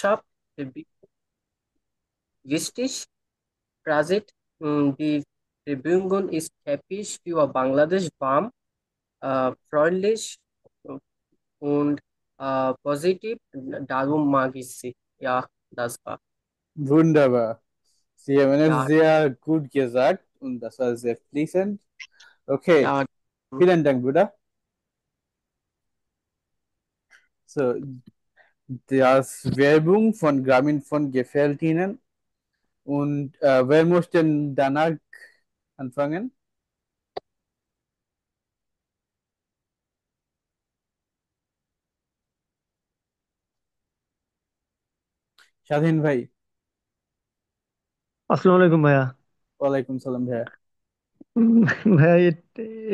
Botschaft, wichtig, Prazit, die Verbindung ist typisch für Bangladesch warm, freundlich und positiv. Darum mag ich sie. Ja, das war. Wunderbar. Sie haben es Ja, sehr gut gesagt und das war sehr fließend. Okay, ja. vielen Dank, Bruder. So, das Werbung von Grameenphone gefällt Ihnen. Und wer möchte denn danach anfangen? স্বাধীন ভাই। আসসালামু আলাইকুম ভাইয়া। ওয়ালাইকুম সালাম ভাইয়া। উম, ভাইয়া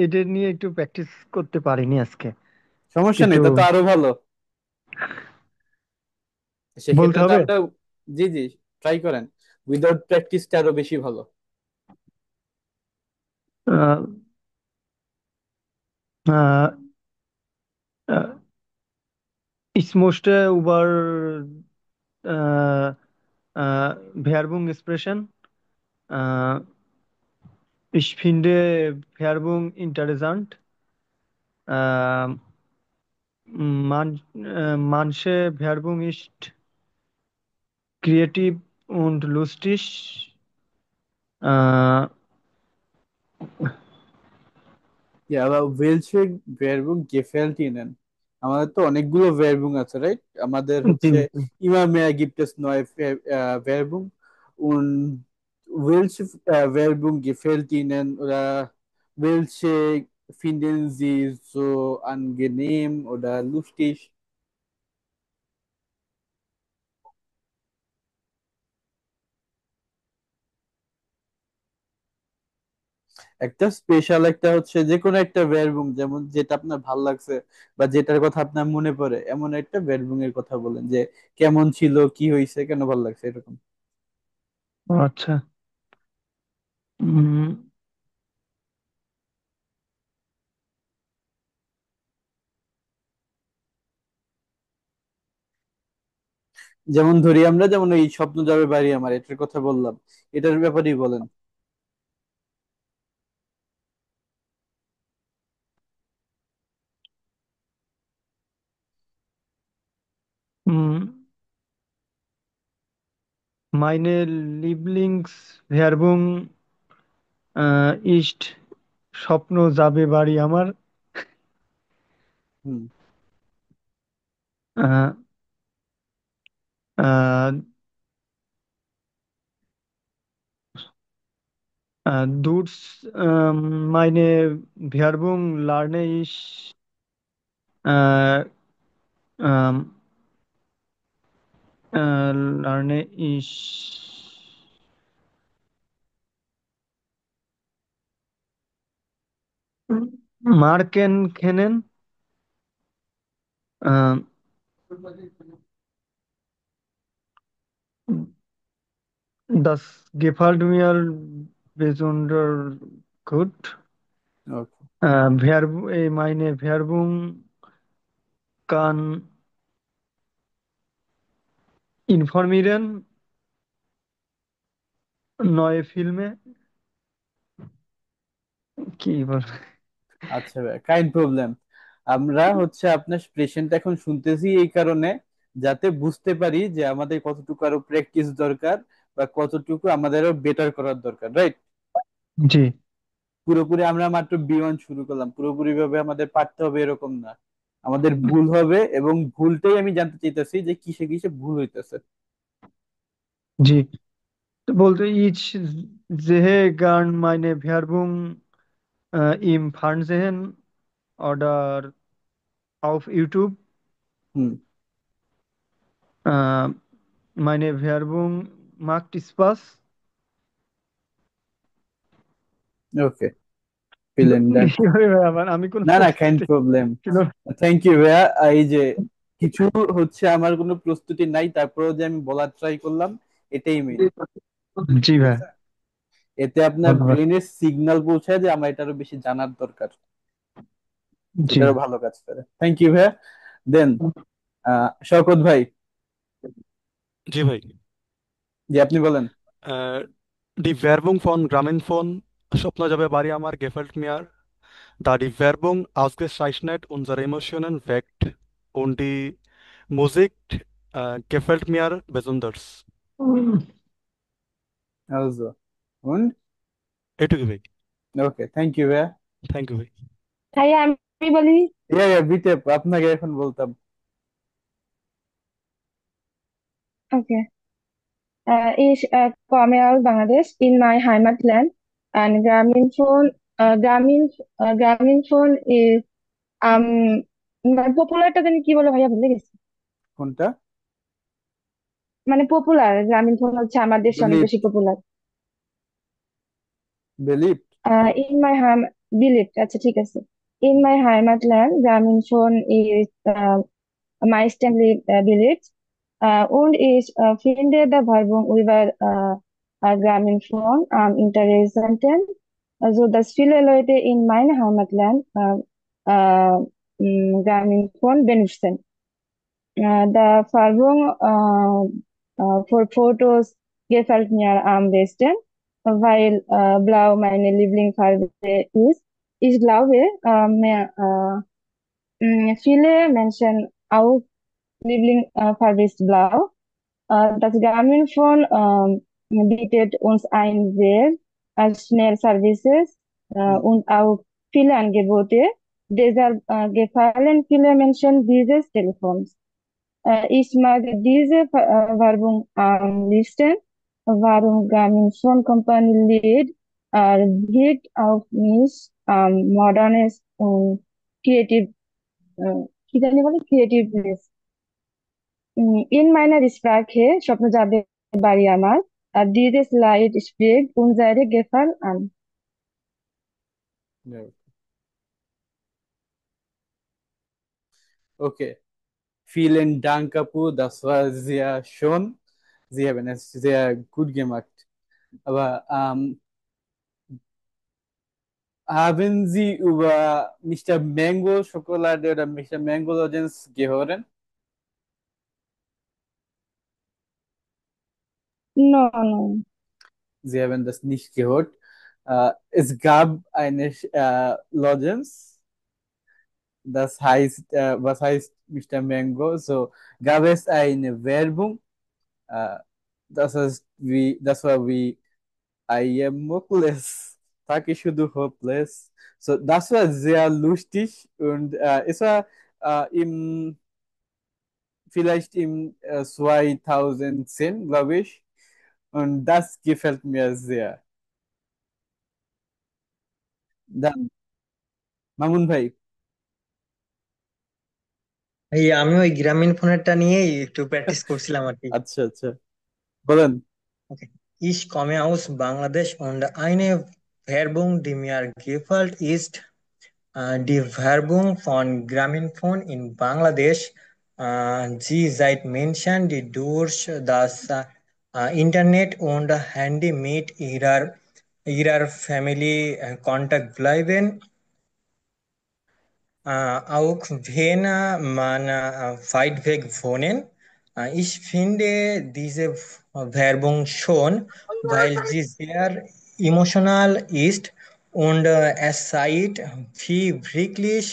এটা নিয়ে একটু প্র্যাকটিস করতে পারিনি আজকে। সমস্যা একটু নেই, তা তো আরো ভালো। বলতে সেক্ষেত্রে তো হবে। আমরা, জি জি, ট্রাই করেন। উইদাউট প্র্যাকটিসটা আরো বেশি ভালো। আহ, আহ, আহ, Ich möchte über Werbung sprechen. Äh, Ich finde Werbung interessant. Äh, manche Werbung ist kreativ und lustig. Äh, Ja, aber welche Werbung gefällt Ihnen? আমাদের তো অনেকগুলো Werbung আছে, রাইট? আমাদের জি, হচ্ছে জি। immer mehr gibt es neue Werbung und welche Werbung gefällt Ihnen oder welche finden Sie so angenehm oder lustig? একটা special একটা হচ্ছে যে কোনো একটা ভেরবুং, যেমন যেটা আপনার ভাল লাগছে বা যেটার কথা আপনার মনে পড়ে, এমন একটা ভেরবুং এর কথা বলেন যে কেমন ছিল, কি হয়েছে, কেন ভাল লাগছে, এরকম। আচ্ছা। উম, যেমন ধরি আমরা, যেমন এই স্বপ্ন যাবে বাড়ি আমার, এটার কথা বললাম, এটার ব্যাপারেই বলেন। উম, Meine Lieblingswerbung ist স্বপ্ন যাবে বাড়ি আমার। হুম। আহ, আহ, meine Werbung lerne ich äh, ähm, lerne ich Marken kennen. Ähm, Das gefällt mir besonders gut. ওকে। Meine Werbung kann informieren, neue Filme, কি বল। আচ্ছা ভাই, কাইন্ড প্রবলেম। আমরা হচ্ছে আপনার প্রেশানটা এখন শুনতেছি এই কারণে, যাতে বুঝতে পারি যে আমাদের কতটুকু আরো প্র্যাকটিস দরকার বা কতটুকু আমাদেরও বেটার করার দরকার, রাইট? জি, পুরোপুরি আমরা মাত্র B1 শুরু করলাম, পুরোপুরি ভাবে আমাদের পারতে হবে এরকম না। আমাদের ভুল হবে, এবং ভুলটাই আমি জানতে চাইতেছি যে কিসে কিসে ভুল হইতেছে। জি। তো বলতে ich sehe gern meine Werbung im Fernsehen oder auf YouTube. হুম। Äh, Meine Werbung macht Spaß. ওকে, ফিলেন ডাক। কিভাবে ভাই আবার আমি কোনো না না, কাইন্ড প্রস্তুতি প্রবলেম। ছিল। থ্যাংক ইউ ভাইয়া। এই যে কিছু হচ্ছে আমার কোনো প্রস্তুতি নাই, তারপরেও যে আমি বলার ট্রাই করলাম, এটাই মেইন। জি ঠিক ভাই, আছে, এতে আপনার ধন্যবাদ। ব্রেনের সিগন্যাল পৌঁছায় যে আমার এটারও বেশি জানার দরকার, জি। এটারও ভালো কাজ করে। থ্যাংক ইউ ভাইয়া। দেন শওকত ভাই। জি ভাই। জি, আপনি বলেন। Die Werbung von Grameenphone, স্বপ্ন যাবে বাড়ি আমার gefällt mir, da die Werbung ausgezeichnet unsere Emotionen weckt und die Musik gefällt mir besonders. Also, und? এটুকু ভাই। ওকে, থ্যাংক ইউ ভাইয়া। থ্যাংক ইউ ভাই। ভাইয়া আমি বলি। ইয়া বিটে আপনাকে এখন বলতাম। Okay. Ich komme aus Bangladesh in my Heimatland, and Grameenphone is um মানে পপুলারটা জানি কি বলে ভাইয়া ভুলে গেছি। কোনটা? মানে পপুলার গ্রামীণফোন হচ্ছে আমার দেশে অনেক বিলিভ, বেশি popular. Believe. In my home, Billit, আচ্ছা ঠিক আছে। In my Heimatland, Grameenphone is meistens Billit und ich finde die Werbung über Grameenphone am interessanten. Also, dass viele Leute in meinem Heimatland Grameenphone benutzen. The Werbung für Fotos gefällt mir am besten, weil Blau meine Lieblingsfarbe ist. Ich glaube, viele Menschen auch Lieblingsfarbe ist Blau. Das Grameenphone bietet uns ein sehr schnell Services und auch viele Angebote. Deshalb gefallen viele Menschen dieses Telefons. Ich mag diese Werbung am liebsten. Warum Grameenphone Company Lead wirkt auf mich modernes und creative, কি জানি বলে creativeness. In meiner Sprache স্বপ্ন যাবে বাড়ি আমার dieses Lied spricht unsere Gefallen an. Okay. Vielen Dank, Apu. Das war sehr schön. Sie haben es sehr gut gemacht. Aber haben Sie über Mr. Mango Schokolade oder Mr. Mango Lozenz gehört? No, no. Sie haben das nicht gehört. Es gab eine Lozenz, das heißt, was heißt Mr. Mango? So gab es eine Werbung, äh, das war wie I am hopeless. Taki শুধু hopeless. So, das war sehr lustig und es war vielleicht im 2010, glaube ich. Und das gefällt mir sehr. Dann, Mamun ভাই। এই আমি ওই গ্রামীণ ফোনেরটা নিয়েই একটু practice করছিলাম আর কি। আচ্ছা আচ্ছা, বলেন। Okay. Ich komme aus Bangladesch und eine Werbung, die mir gefällt, ist die Werbung von Grameenphone in Bangladesch. Sie seid Menschen, die durch das Internet und Handy mit ihrer Family Kontakt bleiben. Auch wenn man weit weg wohnen. Ich finde diese Werbung schon, weil sie sehr emotional ist und es zeigt, wie wirklich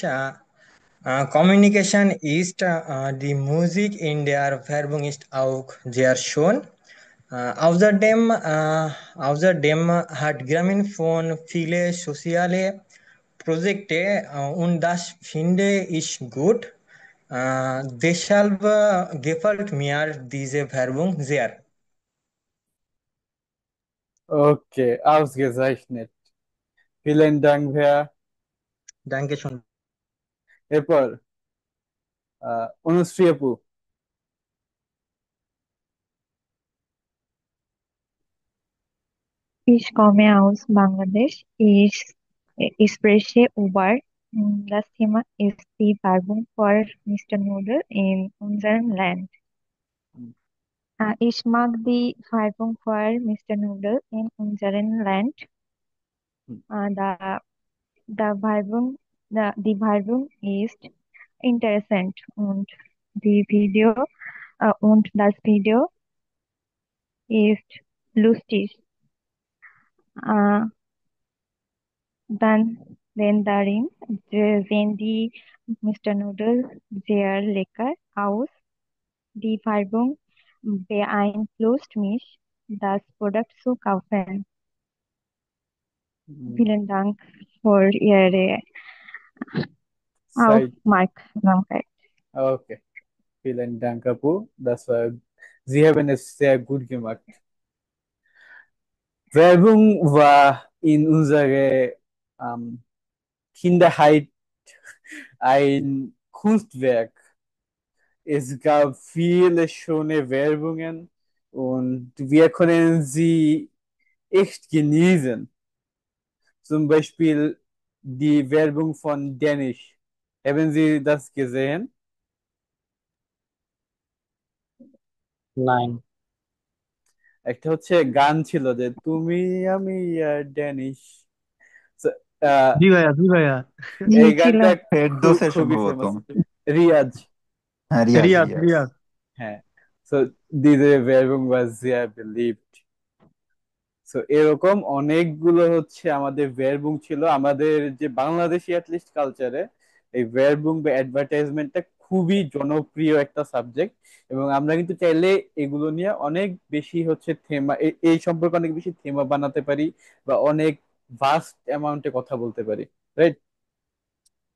Communication ist. Die Musik in der Werbung ist auch sehr schön. Außerdem hat Grameenphone viele soziale Projekte und das finde ich gut. Deshalb gefällt mir diese Werbung sehr. Okay, ausgezeichnet. Vielen Dank, Herr. Dankeschön. এরপর অনুশ্রী আপু। Ich komme aus Bangladesch. Ich spreche über das Thema ist die Werbung für Mr. Noodle in unserem Land. Ich mag die Werbung für Mr. Noodle in unserem Land. The the Werbung die Werbung ist interessant und die Video und das Video ist lustig. Äh, dann darin sehen die Mr. Noodle sehr lecker aus. Die Färbung beeinflusst mich, das Produkt zu kaufen. Hm. Vielen Dank für Ihre Zeit. Aufmerksamkeit. Okay, vielen Dank, Apu. Sie haben es sehr gut gemacht. Werbung war in unserer ähm, Kinderheit ein Kunstwerk. Es gab viele schöne Werbungen und wir können sie echt genießen. Zum Beispiel die Werbung von Danish. Haben Sie das gesehen? Nine একটা হচ্ছে গান ছিল যে তুমি আমি আর Danish. So, আহ, জি ভাইয়া জি এই ছিল। গানটা ফেরদৌসের খুবই সম্ভবত। ফেমাস। রিয়াজ। হ্যাঁ, রিয়াজ রিয়াজ রিয়াজ। রিয়াজ হ্যাঁ, so diese Werbung war sehr beliebt. So এরকম অনেকগুলো হচ্ছে আমাদের ভেরবুং ছিল আমাদের যে বাংলাদেশি অ্যাটলিস্ট কালচারে। এই ভেরবুং বা অ্যাডভার্টাইজমেন্টটা খুবই জনপ্রিয় একটা সাবজেক্ট এবং আমরা কিন্তু চাইলে এগুলো নিয়ে অনেক বেশি হচ্ছে থেমা এই সম্পর্কে অনেক বেশি থেমা বানাতে পারি বা অনেক ভাস্ট অ্যামাউন্টে কথা বলতে পারি, রাইট?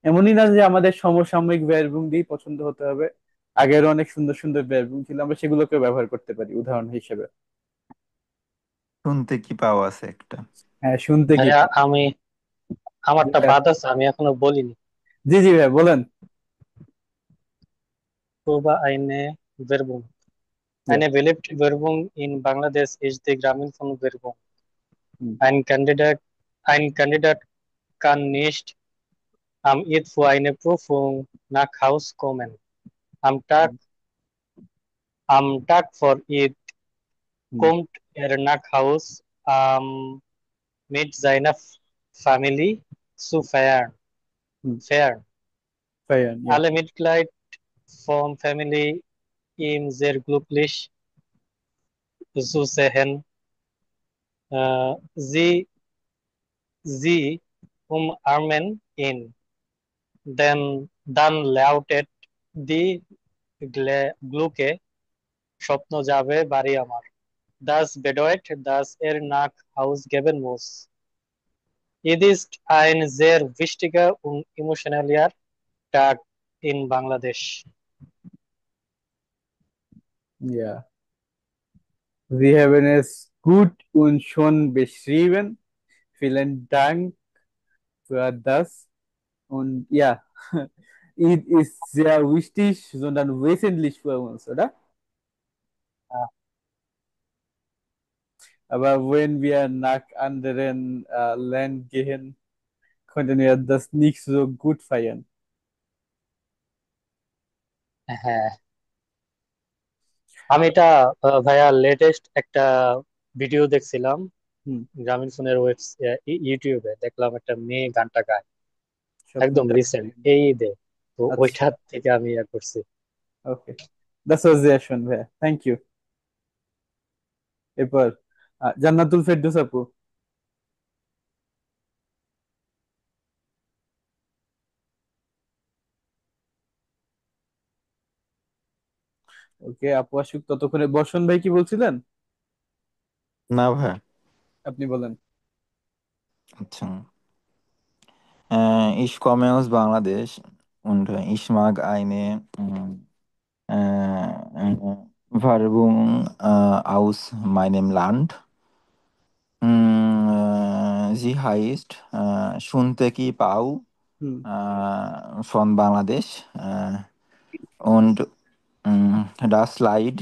এমনই না যে আমাদের সমসাময়িক ভেরবুং দিয়ে পছন্দ হতে হবে। আগের অনেক সুন্দর সুন্দর ভেরবুং ছিল, আমরা সেগুলোকে ব্যবহার করতে পারি উদাহরণ হিসেবে। শুনতে কি পাওয়া আছে একটা। হ্যাঁ, শুনতে কি ভাইয়া পাও? আমারটা বাদ আছে, আমি এখনো বলিনি। জি জি ভাই বলেন। Proba eine Werbung. Yeah. Eine beliebte Werbung in Bangladesch ist die Grameenphone-Werbung. Hmm, Ein Kandidat kann nicht am Eid für eine Prüfung nach Haus kommen. Am Tag, hmm, am Tag vor Eid hmm, kommt er nach Haus, mit seiner Familie zu feiern. Hmm, Feiern. ফায়ান, yeah. Alle Mitglieder vom Familie ihm sehr glücklich zu sehen. Sie umarmen ihn. Dann lautet die Glocke, স্বপ্ন যাবে বাড়ি আমার। Das bedeutet, dass er nach Haus geben muss. Es ist ein sehr wichtiger und emotionaler Tag in Bangladesch. Yeah. Sie haben es gut und schon beschrieben. Vielen Dank für das. Und ja, Eid ist sehr wichtig, sondern wesentlich für uns, oder? Ah, Aber wenn wir nach anderen Ländern gehen, können wir das nicht so gut feiern. হ্যাঁ, আমি এটা ভাইয়া latest একটা video দেখছিলাম হুম, গ্রামীণ ফোনের ইউটিউবে, দেখলাম একটা মেয়ে গানটা গায় স্বপ্ন একদম যাবে। রিসেন্ট এই ঈদে। তো আচ্ছা, ওইটার থেকে আমি ইয়া করছি। ওকে, দ্যাটস ওয়াজ দেয়ার শোন ভাইয়া, থ্যাংক ইউ। এরপর জান্নাতুল ফেরদৌস আপু। ওকে, আপু আসুক ততক্ষণে। বর্ষণ ভাই কি বলছিলেন? না ভাই। আপনি বলেন। আচ্ছা, ich komme aus Bangladesch und ich mag eine Werbung aus meinem Land. Sie heißt Shunte Ki Pao hmm, von Bangladesch. Und das Lied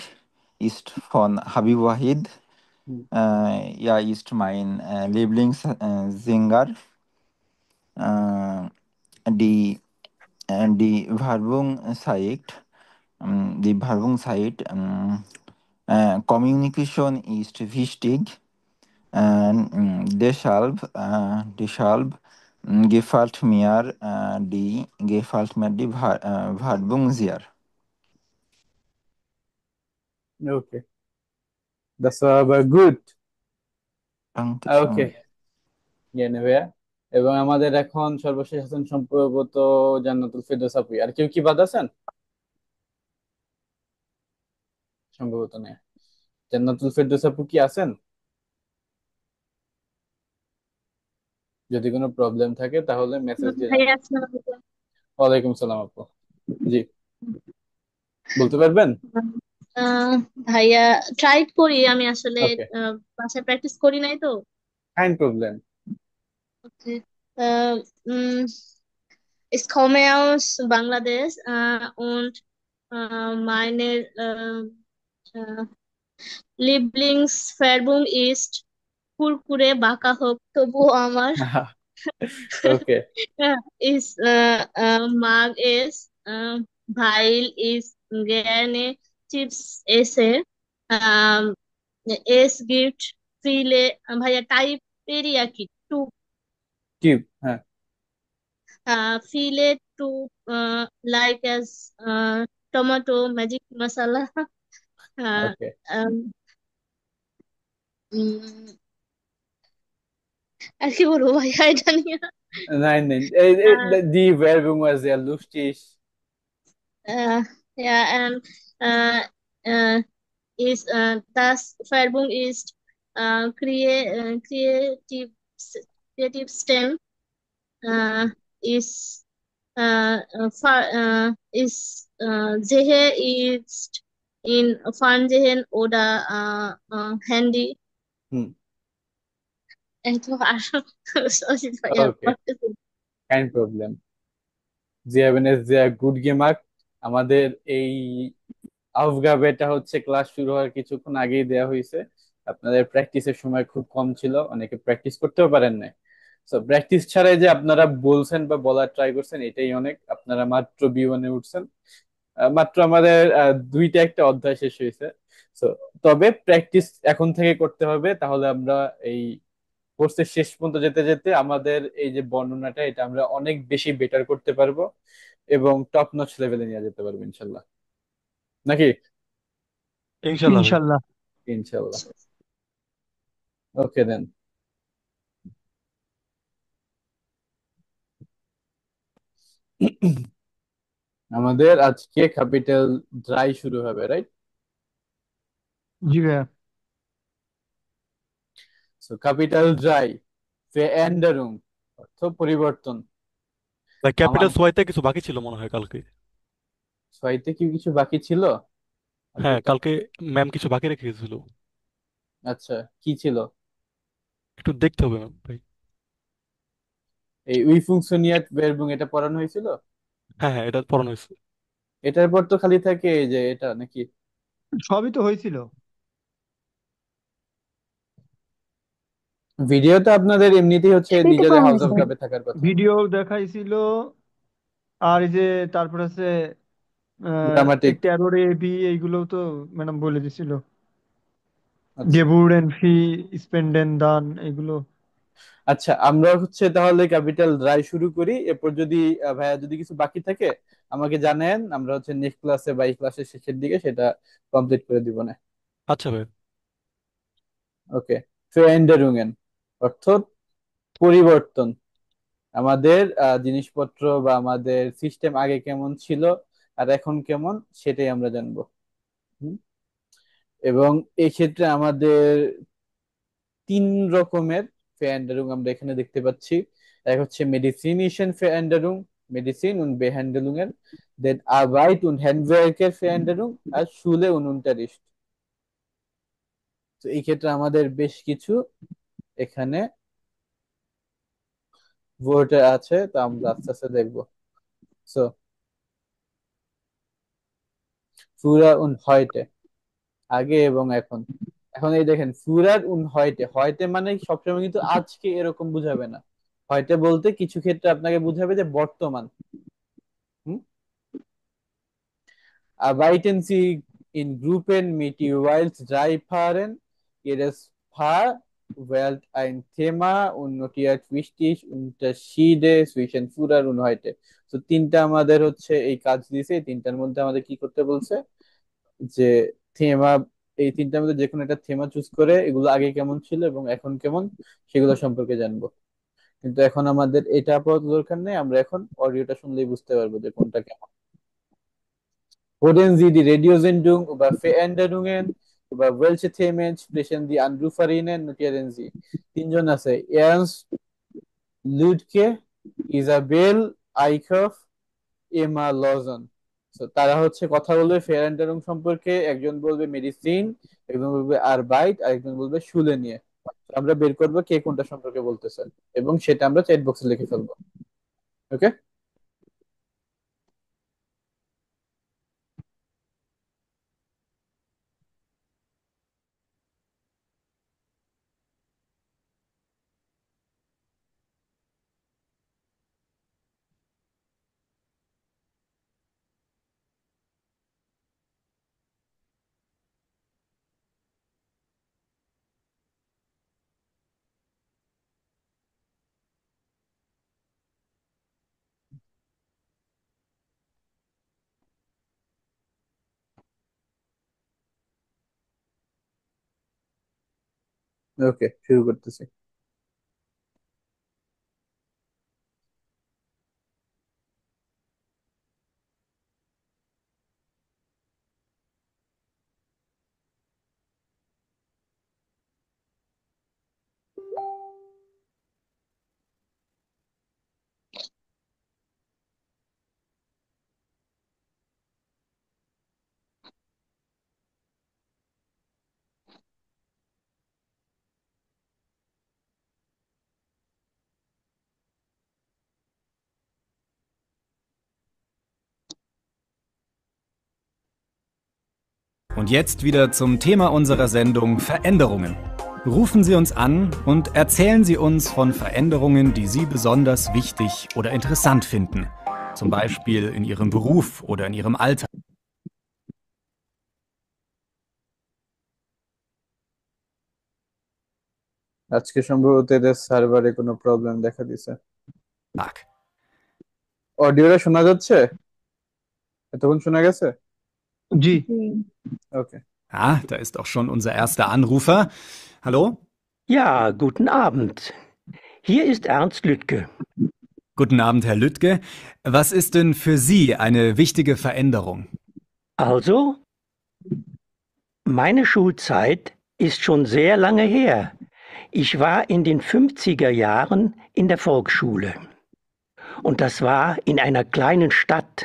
ist von Habib Wahid. Hmm, Er ist mein Lieblingssänger. Die, die Werbung zeigt, Communication ist wichtig. Deshalb gefällt mir die Werbung sehr. Okay, That's good. Dankeschön. ওকে, জ্ঞানী ভাইয়া। এবং আমাদের এখন সর্বশেষ আছেন সম্ভবত জান্নাতুল ফেরদৌস আপু। আর কেউ কি বাদ আছেন? সম্ভবত নেই। জান্নাতুল ফেরদৌস আপু কি আছেন? যদি কোনো প্রবলেম থাকে তাহলে মেসেজ দিয়ে ভাইয়া আসসালামু আলাইকুম। ওয়ালাইকুম সালাম আপু। জি, বলতে পারবেন? আহ, ভাইয়া ট্রাই করি আমি আসলে ওকে, বাসায় প্র্যাকটিস করি নাই তো। kein Problem. ওকে। Ich komme aus Bangladesh und meine äh, Lieblingsfärbung ist Kurkure বাঁকা হোক তবুও আমার ওকে, ist mag es weil ich gerne Chips esse. Ähm, es gibt viele ভাইয়া টাইপেরিয়াকি টু কি? হ্যাঁ, viele to like as tomato magic masala. uh, okay, um, উম, আর কি বলবো ভাইয়া এটা নিয়ে। nein, nein. Ah, Die Werbung war sehr lustig. yeah, and uh, is das Färbung ist creative STEM ist ist sehe ist in Fernsehen oder Handy. হুম, তো আর সহজে ভাইয়া ওকে, পারতেছি না। kein Problem. Sie haben es sehr gut gemacht. আমাদের এই আফগাবেটা হচ্ছে class শুরু হওয়ার কিছুক্ষণ আগেই দেওয়া হয়েছে। আপনাদের প্র্যাকটিসের সময় খুব কম ছিল, অনেকে প্র্যাকটিস করতেও পারেন না। তো প্র্যাকটিস ছাড়াই যে আপনারা বলছেন বা বলার ট্রাই করছেন এটাই অনেক। আপনারা মাত্র B1-এ উঠছেন। মাত্র আমাদের দুইটা একটা অধ্যায় শেষ হয়েছে। তো তবে প্র্যাকটিস এখন থেকে করতে হবে, তাহলে আমরা এই কোর্সের শেষ পর্যন্ত যেতে যেতে আমাদের এই যে বর্ণনাটা এটা আমরা অনেক বেশি বেটার করতে পারবো এবং টপ নচ লেভেলে নিয়ে যেতে পারবো ইনশাল্লাহ, নাকি? ইনশাল্লাহ ভাই। ইনশাল্লাহ। ইনশাল্লাহ। ওকে দেন, আমাদের আজকে ক্যাপিটাল ড্রাই শুরু হবে, রাইট? জি ভাইয়া। সো ক্যাপিটাল ড্রাই ফেএন্ডারুং অর্থ পরিবর্তন। ভাই আমার ক্যাপিটাল সোয়াইতে কিছু বাকি ছিল মনে হয় কালকে। ছয়তে কি কিছু বাকি ছিল? হ্যাঁ, হালকা, কালকে ম্যাম কিছু বাকি রেখে গেছিল। আচ্ছা, কি ছিল? একটু দেখতে হবে ম্যাম ভাই। এই উই ফুংশনিয়াট ভার্বুং এটা পড়ানো হয়েছিল? হ্যাঁ হ্যাঁ, এটা পড়ানো হয়েছে। এটার পর তো খালি থাকে এই যে এটা, নাকি? সবই তো হয়েছিল। ভিডিও তো আপনাদের এমনিতেই হচ্ছে সেটাই তো নিজেদের করা হাউস অফ হয়েছে। কাপে থাকার কথা। ভিডিও দেখাইছিল। আর এই যে তারপর আছে গ্রামাটিক, 13 A B এইগুলো তো ম্যাডাম বলে দিছিল। আচ্ছা। গেবুডেন ফি স্পেন্ডেন দান এগুলো। আচ্ছা, আমরা হচ্ছে তাহলে ক্যাপিটাল ড্রাই শুরু করি। এরপর যদি ভাইয়া যদি কিছু বাকি থাকে আমাকে জানেন, আমরা হচ্ছে নেক্সট ক্লাসে বা এই ক্লাসের শেষের দিকে সেটা কমপ্লিট করে দিব না। আচ্ছা ভাই। ওকে, ফেন্ডারুঙ্গেন অর্থ পরিবর্তন। আমাদের জিনিসপত্র বা আমাদের সিস্টেম আগে কেমন ছিল আর এখন কেমন সেটাই আমরা জানবো। হুম? এবং এই ক্ষেত্রে আমাদের তিন রকমের ফেয়ান্ডারুং আমরা এখানে দেখতে পাচ্ছি। এক হচ্ছে মেডিসিনিশন ফেয়ান্ডারুং, মেডিসিন und Behandlungen, then Arbeit und Handwerker Veränderung আর Schule und Unterricht। তো এই ক্ষেত্রে আমাদের বেশ কিছু এখানে ওয়ার্ড আছে, তো আমরা আস্তে আস্তে দেখবো। সো früher und heute, আগে এবং এখন। এখন এই দেখেন ফ্যুরার উন হয়টে, হয়টে মানে সবসময় কিন্তু আজকে এরকম বুঝাবে না। হয়টে বলতে কিছু ক্ষেত্রে আপনাকে বুঝাবে যে বর্তমান। হুম? Arbeiten Sie in Gruppen mit jeweils 3 Paaren. Jedes Paar wählt ein Thema und notiert wichtig Unterschiede zwischen früher und heute. তো তিনটা আমাদের হচ্ছে এই কাজ দিয়েছে, এই তিনটার মধ্যে আমাদের কি করতে বলছে যে থেমা এই তিনটার মধ্যে যে কোনো একটা থেমা চুজ করে এগুলো আগে কেমন ছিল এবং এখন কেমন সেগুলো সম্পর্কে জানবো। কিন্তু এখন আমাদের এটা আপাতত দরকার নেই, আমরা এখন অডিওটা শুনলেই বুঝতে পারবো যে কোনটা কেমন। Wurden Sie die Radiosendung über Veränderungen, über welche Themen sprechen die Anruferinnen? Notieren Sie. তিনজন আছে, এর্নস্ট লুডকে, ইজাবেল আইকফ, এমা লজন। তো তারা হচ্ছে কথা বলবে ফেয়ারেন্টারুং সম্পর্কে, একজন বলবে মেডিসিন, একজন বলবে আরবাইট, আর একজন বলবে শুলে নিয়ে। তো আমরা বের করবো কে কোনটা সম্পর্কে বলতেছে এবং সেটা আমরা চ্যাট বক্সে লিখে ফেলবো। ওকে, ওকে, শুরু করতেছি। Und jetzt wieder zum Thema unserer Sendung Veränderungen. Rufen Sie uns an und erzählen Sie uns von Veränderungen, die Sie besonders wichtig oder interessant finden. Zum Beispiel in Ihrem Beruf oder in Ihrem Alltag. আজকে সম্ভবত এদের সার্ভারে কোনো problem দেখা দিছে। অডিওটা শোনা যাচ্ছে? এতক্ষণ শোনা গেছে? জি। ওকে। Ah, da ist auch schon unser erster Anrufer. Hallo? Ja, guten Abend. Hier ist Ernst Lüttke. Guten Abend, Herr Lüttke. Was ist denn für Sie eine wichtige Veränderung? Also, meine Schulzeit ist schon sehr lange her. Ich war in den 50er Jahren in der Volksschule. Und das war in einer kleinen Stadt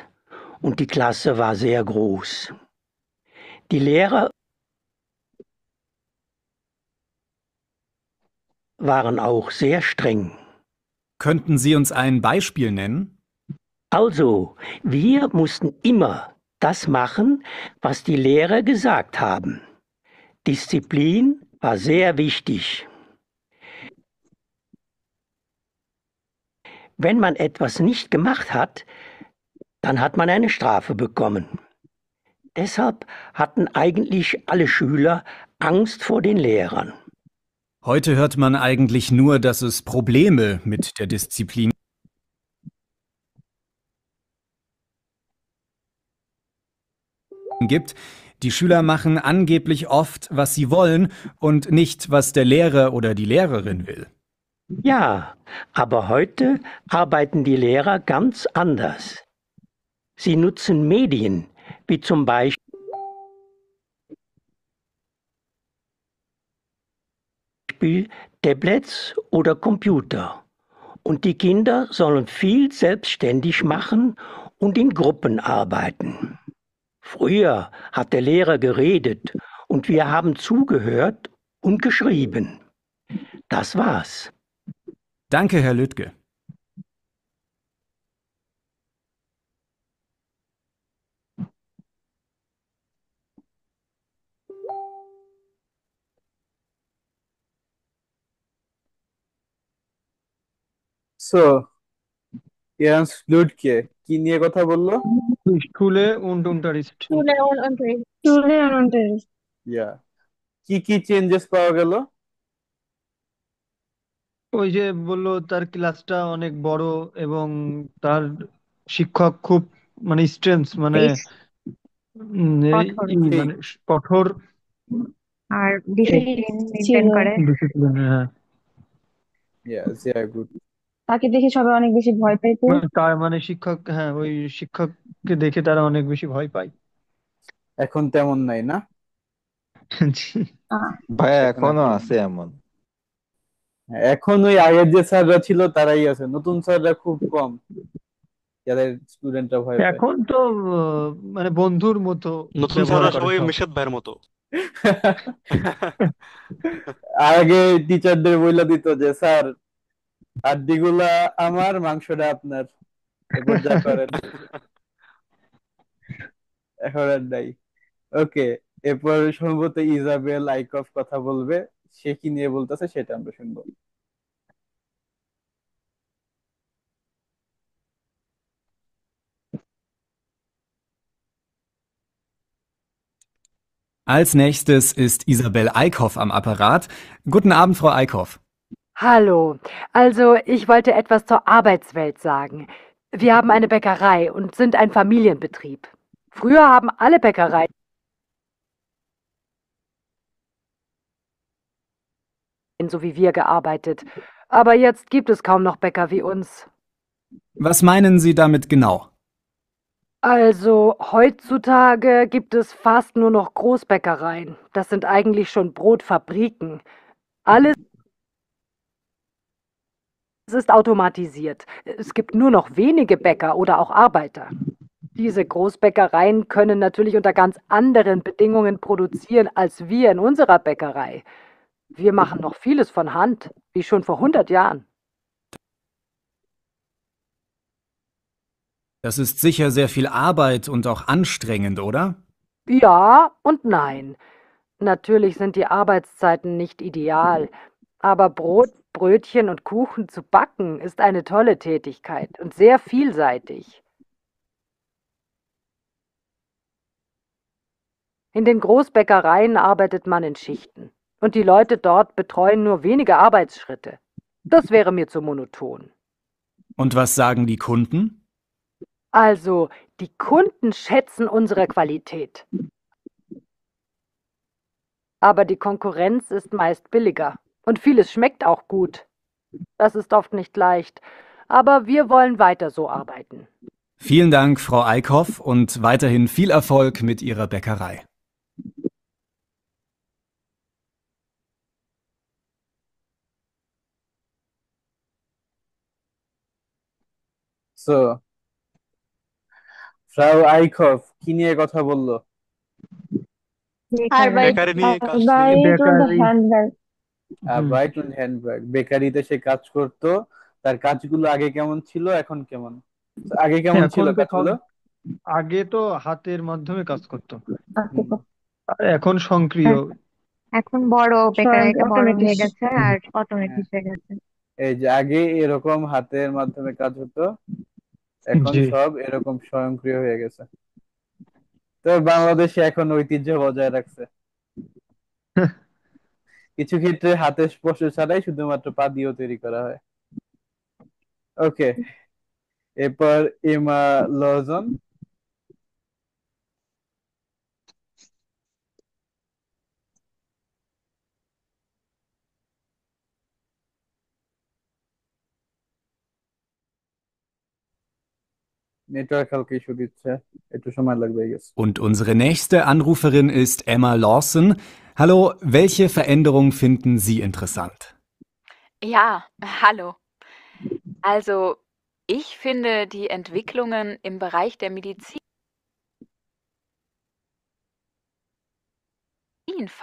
und die Klasse war sehr groß. Die Lehrer waren auch sehr streng. Könnten Sie uns ein Beispiel nennen? Also, wir mussten immer das machen, was die Lehrer gesagt haben. Disziplin war sehr wichtig. Wenn man etwas nicht gemacht hat, dann hat man eine Strafe bekommen. Deshalb hatten eigentlich alle Schüler Angst vor den Lehrern. Heute hört man eigentlich nur, dass es Probleme mit der Disziplin gibt. Die Schüler machen angeblich oft, was sie wollen und nicht, was der Lehrer oder die Lehrerin will. Ja, aber heute arbeiten die Lehrer ganz anders. Sie nutzen Medien, wie zum Beispiel Tablets oder Computer. Und die Kinder sollen viel selbstständig machen und in Gruppen arbeiten. Früher hat der Lehrer geredet und wir haben zugehört und geschrieben. Das war's. Danke, Herr Lüttke. So Ernst Ludke কি নিয়ে কথা বললো? Schule und Unterricht. Schule und Unterricht. Schule und Unterricht. ইয়া, কি কি changes পাওয়া গেল? ওই যে বললো তার ক্লাসটা অনেক বড় এবং তার শিক্ষক খুব মানে স্ট্রেন্থ মানে কঠোর। মানে কঠোর আর It ডিসিপ্লিন মেনটেন ছিল করে। ডিসিপ্লিন, হ্যাঁ। Yeah, yeah, good. তাকে দেখে সবাই অনেক বেশি ভয় পাইতো। তার মানে শিক্ষক, হ্যাঁ, ওই শিক্ষককে দেখে তারা অনেক বেশি ভয় পায়। এখন তেমন নাই না? জি। ভাইয়া এখন এখনো আর আছে এমন। এখন ওই আগের যে স্যাররা ছিল তারাই আছে, নতুন স্যাররা খুব কম, যাদের স্টুডেন্টরা ভয় পায়। এখন তো মানে বন্ধুর মতো নতুন ব্যবহার স্যাররা করে সবাই সব। মিশাত ভাইয়ের মতো। আগে টিচারদের বইলা দিত যে স্যার হাড্ডিগুলা আমার, মাংসটা আপনার, এরপর যা করেন। এখন আর নাই। ওকে, এরপর সম্ভবত ইজাবেল আইকফ কথা বলবে, সে কি নিয়ে বলতেছে সেটা আমরা শুনবো। Als nächstes ist Isabel Eickhoff am Apparat. Guten Abend, Frau Eickhoff. Hallo, also ich wollte etwas zur Arbeitswelt sagen. Wir haben eine Bäckerei und sind ein Familienbetrieb. Früher haben alle Bäckereien so wie wir gearbeitet, aber jetzt gibt es kaum noch Bäcker wie uns. Was meinen Sie damit genau? Also heutzutage gibt es fast nur noch Großbäckereien. Das sind eigentlich schon Brotfabriken. Alles ist automatisiert. Es gibt nur noch wenige Bäcker oder auch Arbeiter. Diese Großbäckereien können natürlich unter ganz anderen Bedingungen produzieren als wir in unserer Bäckerei. Wir machen noch vieles von Hand, wie schon vor 100 Jahren. Das ist sicher sehr viel Arbeit und auch anstrengend, oder? Ja und nein. Natürlich sind die Arbeitszeiten nicht ideal, aber Brot, Brötchen und Kuchen zu backen ist eine tolle Tätigkeit und sehr vielseitig. In den Großbäckereien arbeitet man in Schichten und die Leute dort betreuen nur wenige Arbeitsschritte. Das wäre mir zu monoton. Und was sagen die Kunden? Also, die Kunden schätzen unsere Qualität. Aber die Konkurrenz ist meist billiger und vieles schmeckt auch gut. Das ist oft nicht leicht, aber wir wollen weiter so arbeiten. Vielen Dank, Frau Eickhoff, und weiterhin viel Erfolg mit Ihrer Bäckerei. So, ফ্রাউ আইকফ কি নিয়ে কথা বললো? Bakery নিয়ে কাজ নিয়ে। Arbeit und বেকারি। Handwerk. ব্রাইট অ্যান্ড হ্যান্ডব্যাগ, বেকারিতে সে কাজ করতো। তার কাজগুলো আগে কেমন ছিল, এখন কেমন? আগে কেমন ছিল এখন তো কাজগুলো? আগে তো হাতের মাধ্যমে কাজ করতো, আচ্ছা, আর এখন স্বয়ংক্রিয়। এখন বড় বেকারিটা বড় হয়ে automatic. গেছে আর অটোমেটিক হয়ে গেছে। এই যে আগে এরকম হাতের মাধ্যমে কাজ হতো, এখন জি। সব এরকম স্বয়ংক্রিয় হয়ে গেছে। তো বাংলাদেশে এখন ঐতিহ্য বজায় রাখছে, কিছু ক্ষেত্রে হাতের স্পর্শ ছাড়াই শুধুমাত্র পা দিয়েও তৈরি করা হয়। ওকে, এরপর এমা লজন। নেটওয়ার্ক হালকা ইস্যু দিচ্ছে, একটু সময় লাগবে I guess. Und unsere nächste Anruferin ist Emma Lawson. Hallo, welche Veränderung finden Sie interessant? Ja, hallo. Also, ich finde die Entwicklungen im Bereich der Medizin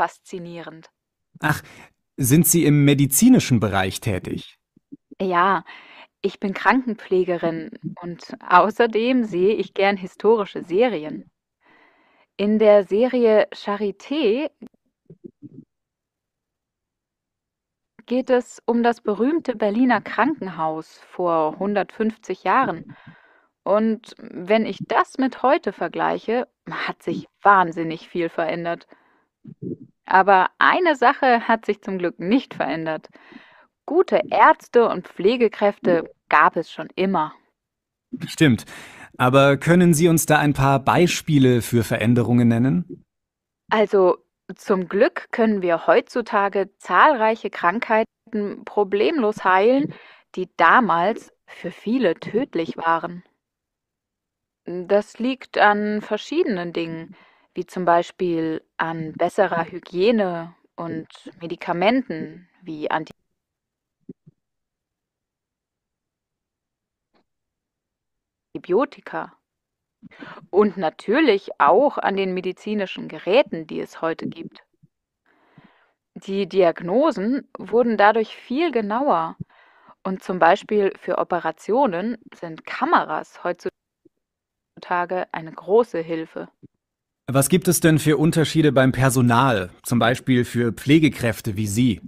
faszinierend. Ach, sind Sie im medizinischen Bereich tätig? Ja, ich bin Krankenpflegerin und außerdem sehe ich gern historische Serien. In der Serie Charité geht es um das berühmte Berliner Krankenhaus vor 150 Jahren. Und wenn ich das mit heute vergleiche, hat sich wahnsinnig viel verändert. Aber eine Sache hat sich zum Glück nicht verändert. Gute Ärzte und Pflegekräfte gab es schon immer. Stimmt. Aber können Sie uns da ein paar Beispiele für Veränderungen nennen? Also Zum Glück können wir heutzutage zahlreiche Krankheiten problemlos heilen, die damals für viele tödlich waren. Das liegt an verschiedenen Dingen, wie zum Beispiel an besserer Hygiene und Medikamenten wie Antibiotika und natürlich auch an den medizinischen Geräten, die es heute gibt. Die Diagnosen wurden dadurch viel genauer und zum Beispiel für Operationen sind Kameras heutzutage eine große Hilfe. Was gibt es denn für Unterschiede beim Personal, zum Beispiel für Pflegekräfte wie Sie?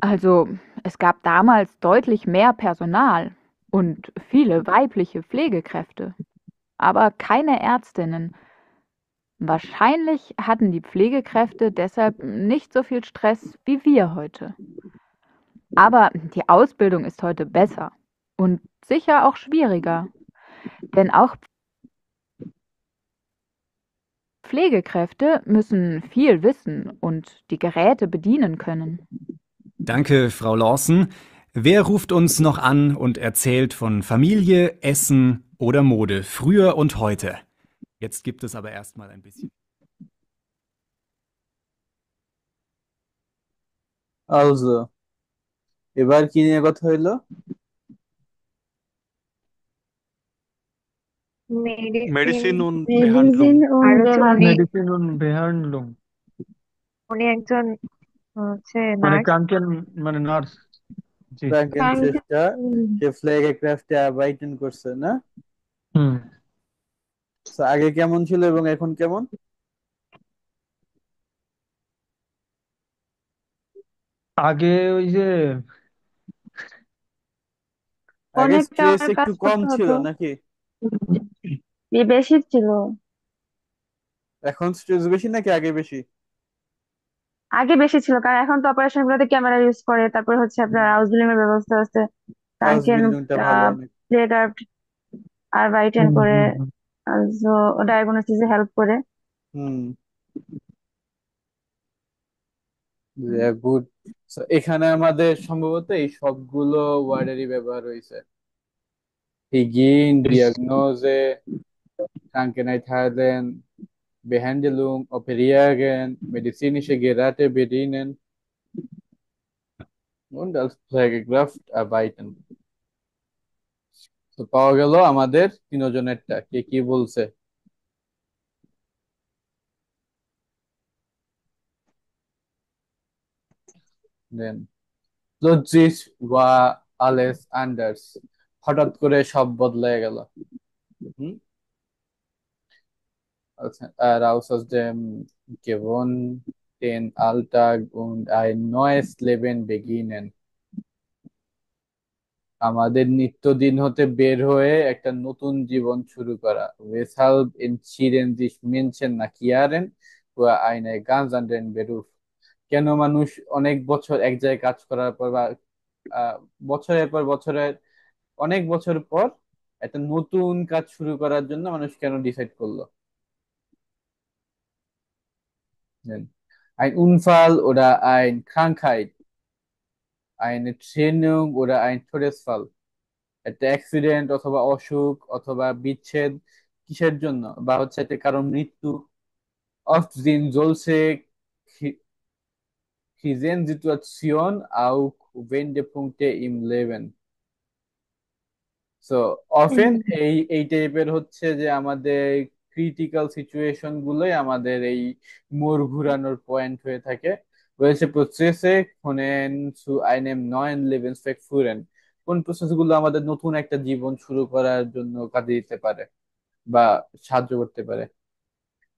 Also, es gab damals deutlich mehr Personal und viele weibliche Pflegekräfte, aber keine Ärztinnen. Wahrscheinlich hatten die Pflegekräfte deshalb nicht so viel Stress wie wir heute. Aber die Ausbildung ist heute besser und sicher auch schwieriger, denn auch Pflegekräfte müssen viel wissen und die Geräte bedienen können. Danke, Frau Lawson. Wer ruft uns noch an und erzählt von Familie, Essen oder Mode, früher und heute? Jetzt gibt es aber erstmal ein bisschen. Also এবার কি নিয়ে কথা হইলো? Medicine und medicine Behandlung. Medicine und Behandlung উনি একজন হচ্ছে মানে nurse. ক্রাঙ্কেন মানে নার্স। জি। ফ্র্যাঙ্কেনশেফটা সে ফ্ল্যাগে ক্রাফটে আবাইটেন করছে না? হুম। So, আগে কেমন ছিল এবং এখন কেমন? আগে ওই যে আগে অনেকটা স্ট্রেস আমার একটু কাজ কম করতে ছিল হতো, নাকি? বেশি ছিল। এখন স্ট্রেস বেশি নাকি আগে বেশি? আগে বেশি ছিল, কারণ এখন তো অপারেশন গুলোতে ক্যামেরা ইউজ করে, তারপর হচ্ছে আপনার হাউস বিল্ডিং এর ব্যবস্থা আছে, হাউস ট্রাঙ্কেন বিল্ডিংটা ভালো অনেক। প্লেকার্ড আর বাইটেন করে, ডায়াগনোসিসে হেল্প করে। হুম, গুড। এখানে আমাদের সম্ভবত এই সবগুলো ওয়ার্ডেরই ব্যবহার হয়েছে। হিগিন, ডিয়াগনোজে, Krankheiten, Behandlung, operieren, medizinische Geräte bedienen und als Pflegekraft arbeiten. তো পাওয়া গেল আমাদের তিনজনেরটা। কে কি বলছে? Then plötzlich war alles anders. হঠাৎ করে সব বদলায় গেল। হুম? Raus aus dem gewohnten Alltag und ein neues Leben beginnen. আমাদের নিত্যদিন হতে বের হয়ে একটা নতুন জীবন শুরু করা। Weshalb entschieden sich Menschen nach Jahren für eine ganz anderen Beruf? কেন মানুষ অনেক বছর এক জায়গায় কাজ করার পর বা বছরের পর বছরের অনেক বছর পর একটা নতুন কাজ শুরু করার জন্য মানুষ কেন ডিসাইড করলো? Ein Unfall oder eine Krankheit, eine Trennung oder ein Todesfall. একটা অ্যাক্সিডেন্ট অথবা অসুখ অথবা বিচ্ছেদ কিসের জন্য, বা হচ্ছে একটা কারণ মৃত্যু। Oft sind solche Krisensituationen auch Wendepunkte im Leben. So often এই টাইপের হচ্ছে যে আমাদের ক্রিটিক্যাল সিচুয়েশন গুলোই আমাদের এই মোড় ঘুরানোর পয়েন্ট হয়ে থাকে। Welche Prozesse können zu einem neuen Lebensweg führen? কোন প্রসেস গুলো আমাদের নতুন একটা জীবন শুরু করার জন্য কাজে দিতে পারে বা সাহায্য করতে পারে?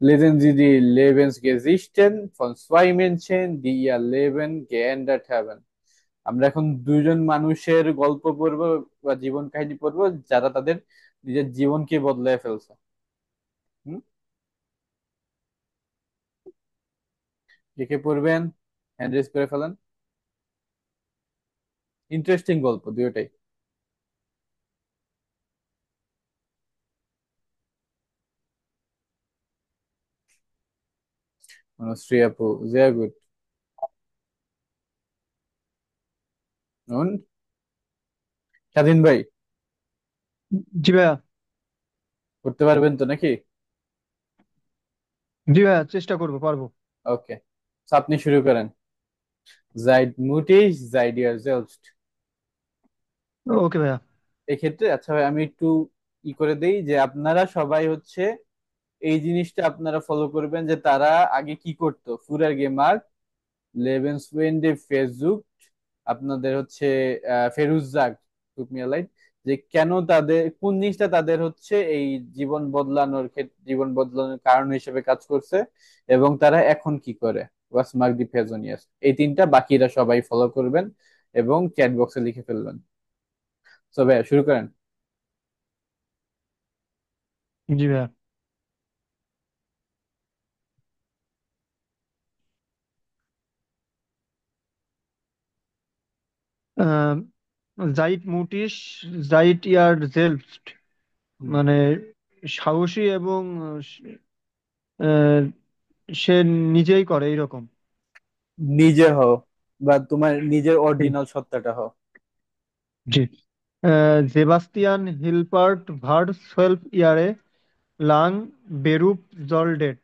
Lesen Sie die Lebensgeschichten von zwei Menschen, die ihr Leben geändert haben. আমরা এখন দুইজন মানুষের গল্প পড়বো বা জীবন কাহিনী পড়বো যারা তাদের নিজের জীবনকে বদলায় ফেলছে। হুম, কে কে পড়বেন? হ্যান্ড রেজ করে ফেলেন। ইন্টারেস্টিং গল্প দুইটাই। মনশ্রী আপু, sehr gut. Und স্বাধীন ভাই, জি ভাইয়া। করতে পারবেন তো নাকি? জি ভাইয়া, চেষ্টা করবো, পারবো। ওকে, আপনি শুরু করেন। Seid mutig, seid ihr selbst. ওকে ভাইয়া। এক্ষেত্রে আচ্ছা ভাই, আমি একটু করে দেই যে আপনারা সবাই হচ্ছে এই জিনিসটা আপনারা ফলো করবেন যে তারা আগে কি করতো। ফুরার গেমার লেবেন্সওয়েন্ডে ফেসবুক আপনাদের হচ্ছে ফেরুজ্জাক টুকমিয়ালাইট, যে কেন তাদের কোন জিনিসটা তাদের হচ্ছে এই জীবন বদলানোর কারণ হিসেবে কাজ করছে, এবং তারা এখন কি করে। ওয়াস মার্ক দি ফেজনিয়াস, এই তিনটা বাকিরা সবাই ফলো করবেন এবং চ্যাট বক্সে লিখে ফেলবেন। সো ভাইয়া শুরু করেন। জি ভাইয়া। জাইট মুটিস জাইট ইয়ার জেলফস্ট, মানে সাহসী এবং আহ, সে নিজেই করে এইরকম। নিজে হও, বা তোমার নিজের অরিজিনাল সত্তাটা হও। জি। সেবাস্তিয়ান হিলপার্ট ভার্ড 12 ইয়ারে লাং বেরুপ জলডেট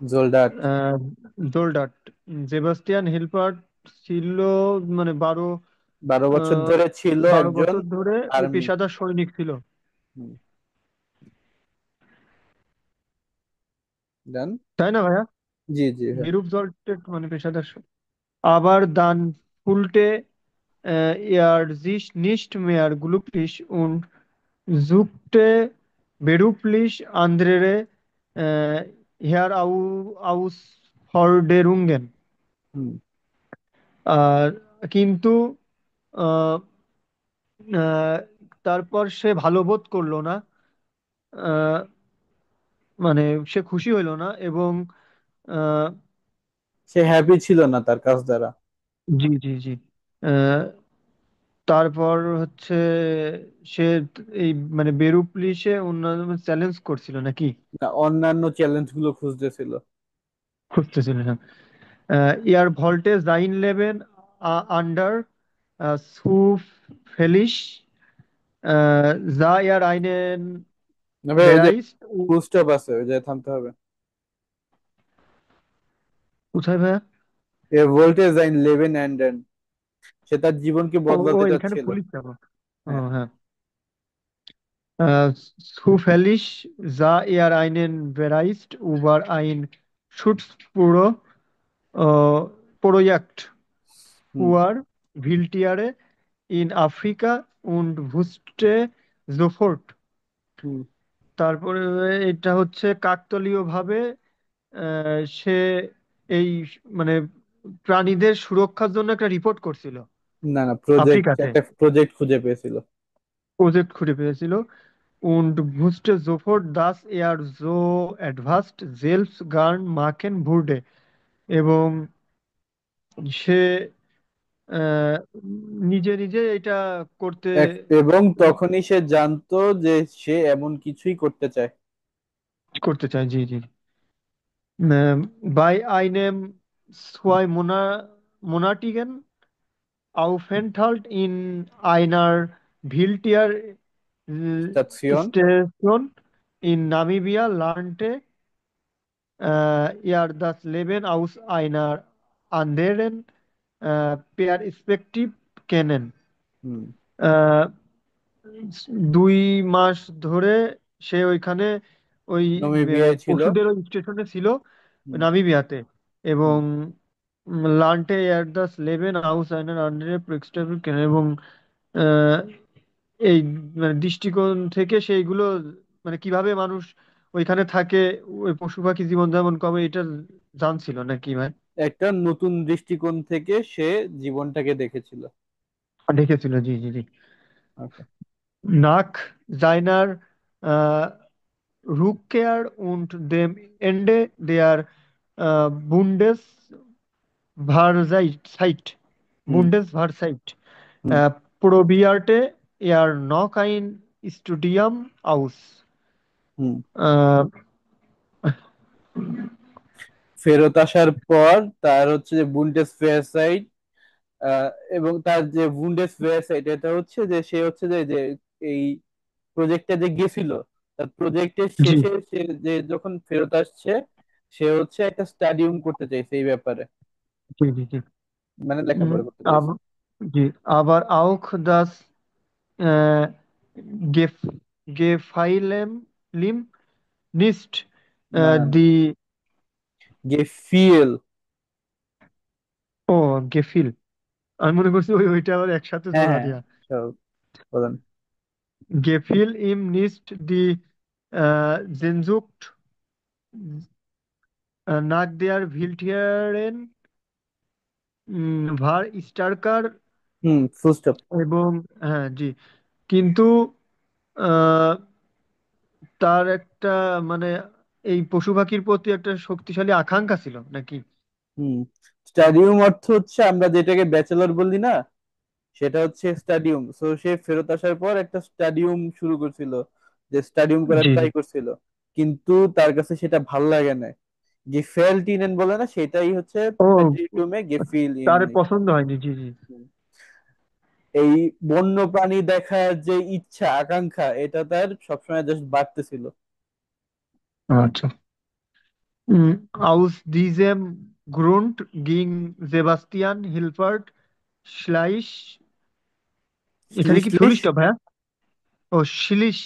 জোলডাট। জোলডাট। সেবাস্তিয়ান হিলপার্ট ছিল মানে 12 বছর ধরে ছিল 12 একজন বছর ধরে আর্মি। পেশাদার সৈনিক ছিল। ডান। তাই না ভাইয়া? জি জি হ্যাঁ। বেরুপ জলডেট মানে পেশাদার আবার দান ফুলটে ইয়ার sich nicht mehr glücklich und suchte beruflich andere Herausforderungen. আর কিন্তু আহ, আহ, তারপর সে ভালো বোধ করলো না, আহ, মানে সে খুশি হইলো না এবং আহ, সে হ্যাপি ছিল না তার কাজ দ্বারা। জি জি জি। আহ, তারপর হচ্ছে সে এই মানে বেরুপলি সে অন্যান্য চ্যালেঞ্জ করছিল নাকি না, অন্যান্য চ্যালেঞ্জ গুলো খুঁজতেছিল। খুঁজতেছিল না। ইয়ার ভল্টেজ জাইন লেভেন আন্ডার সুফেলিশ যা ইয়ার আইনেন না ভাই, ওই যে বেরাইস। ফুল স্টপ আছে, ওই যে থামতে হবে। কোথায় ভাইয়া? এ ভোল্টেজ আইন লেভেন অ্যান্ড সে তার জীবনকে ও ও বদলাতে এখানে চাচ্ছিল। পুলিশ যাবো। ও হ্যাঁ। হ্যাঁ। Zufällig sah er einen Bericht über ein Schutzprojekt für Wildtiere in Afrika und wusste sofort. তারপরে এটা হচ্ছে কাকতালীয় ভাবে সে এই মানে প্রাণীদের সুরক্ষার জন্য একটা রিপোর্ট করছিল না না, আফ্রিকাতে। একটা প্রজেক্ট খুঁজে পেয়েছিল। প্রজেক্ট খুঁজে পেয়েছিল und wusste sofort, dass er so etwas selbst gern machen würde এবং সে আহ, নিজে নিজে এটা করতে এবং তখনই সে জানতো যে সে এমন কিছুই করতে চায়। করতে চায়। জি জি। Bei einem zweimonatigen Aufenthalt in einer station. Wildtierstation in Namibia lernte er das Leben aus einer anderen Perspektive kennen. আহ, 2 মাস ধরে সে ওইখানে ওই নামিবিয়ায় ছিল। পশুদের ওই স্টেশনে ছিল নামিবিয়াতে এবং লান্টে এয়ার দ্য লেভেন হাউস আইনার আন্ডারে প্রেক্সটাবল কেন এবং আহ, এই মানে দৃষ্টিকোণ থেকে সেইগুলো মানে কিভাবে মানুষ ওইখানে থাকে, ওই পশু পাখি জীবন যাপন করে এটা জানছিল নাকি ভাই? একটা নতুন দৃষ্টিকোণ থেকে সে জীবনটাকে দেখেছিল। দেখেছিল, জি জি জি। ওকে। Nach seiner Rückkehr und dem Ende der Bundeswehrzeit Bundeswehrzeit probierte er noch ein Studium aus. ফেরত আসার পর তার হচ্ছে যে বুন্ডেসভেয়ারসাইট, আহ, এবং তার যে বুন্ডেসভেয়ারসাইট এটা হচ্ছে যে সে হচ্ছে যে যে এই প্রজেক্টে যে গেছিল, তার প্রজেক্টের জি শেষে সে যে যখন ফেরত আসছে সে হচ্ছে একটা স্টাডিয়াম করতে চাইছে এই ব্যাপারে, জি জি জি মানে উম, লেখাপড়া করতে চাইছে। আব- জি আবার auch das äh, Gef Gefallen lim nicht না না না, die গেফিয়েল। ও Gefühl আমি মনে করছি ওইটা আবার একসাথে হ্যাঁ জোড়া হ্যাঁ, দিয়া সব বলেন। Gefühl ihm nicht die Sehnsucht nach der Wildtieren war stärker full stop. এবং হ্যাঁ জি কিন্তু আহ, তার একটা মানে এই পশু পাখির প্রতি একটা শক্তিশালী আকাঙ্ক্ষা ছিল নাকি? হুম, স্টাডিয়াম অর্থ হচ্ছে আমরা যেটাকে ব্যাচেলর বললি না, সেটা হচ্ছে স্টাডিয়াম। সো সে ফেরত আসার পর একটা স্টাডিয়াম শুরু করছিল, যে স্টাডিয়াম করার জি জি ট্রাই করছিল, কিন্তু তার কাছে সেটা ভাল লাগে না। গেফেল টিনেন বলে না, সেটাই হচ্ছে ও প্যাট্রিটুমে গেফিল ইন। তার পছন্দ হয়নি জি জি এই বন্য প্রাণী দেখার যে ইচ্ছা আকাঙ্ক্ষা এটা তার সবসময় জাস্ট বাড়তেছিল। আচ্ছা aus diesem Grund ging Sebastian Hilbert Schleich এখানে শ্লিশ কি ফুল লিশ। স্টপ হ্যাঁ ও শিলিশ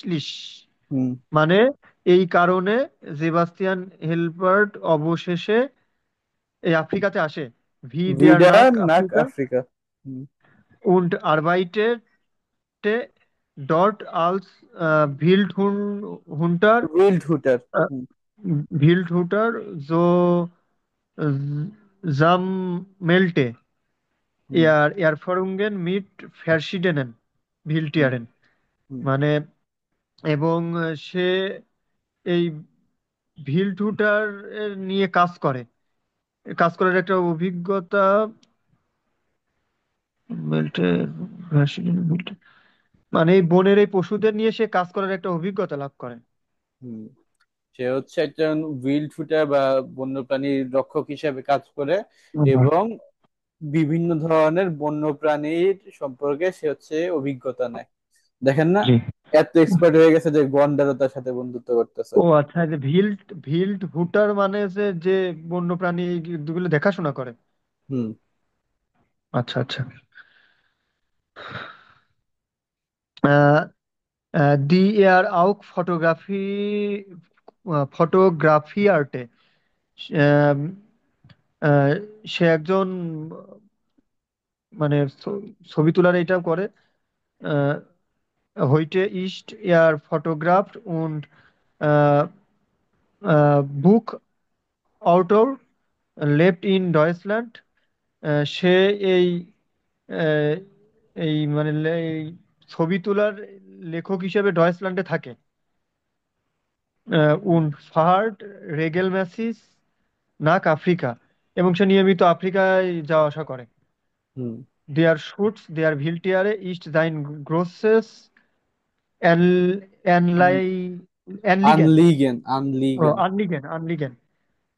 হুম, মানে এই কারণে জেবাস্টিয়ান হেলবার্ট অবশেষে এই আফ্রিকাতে আসে ভি দেয়ার ভিডা নাক নাক আফ্রিকা আফ্রিকা। হুম, und arbeitete dort als Wildhunter, wild hooter. äh, Wildhunter, so sammelte হুম er Erfahrungen mit verschiedenen হুম Wildtieren হুম মানে এবং সে এই ভিলটুটার নিয়ে কাজ করার একটা অভিজ্ঞতা মানে এই বনের এই পশুদের নিয়ে সে কাজ করার একটা অভিজ্ঞতা লাভ করে। হুম। সে হচ্ছে একজন উইল্ড শুটার বা বন্যপ্রাণীর রক্ষক হিসেবে কাজ করে, হুম। এবং বিভিন্ন ধরনের বন্যপ্রাণীর সম্পর্কে সে হচ্ছে অভিজ্ঞতা নেয়। দেখেন না, জি এত এক্সপার্ট হয়ে গেছে যে গন্ডারও তার সাথে বন্ধুত্ব করতেছে। ও আচ্ছা যে ভিল্ড হুটার মানে যে বন্য প্রাণী গুলো দেখাশোনা করে। হুম আচ্ছা আচ্ছা আহ দি এয়ার আউক ফটোগ্রাফি আর্টে সে একজন মানে ছবি তোলার এটা করে heute ist er Fotograf und Buchautor, lebt in Deutschland. সে এই আহ, এই মানে এই ছবি তোলার লেখক হিসেবে ডয়েচল্যান্ডে থাকে und fährt regelmäßig nach Africa এবং সে নিয়মিত আফ্রিকায় যাওয়া আসা করে। হুম। Der Schutz der Wildtiere ist sein großes Anliegen. আনলিগেন।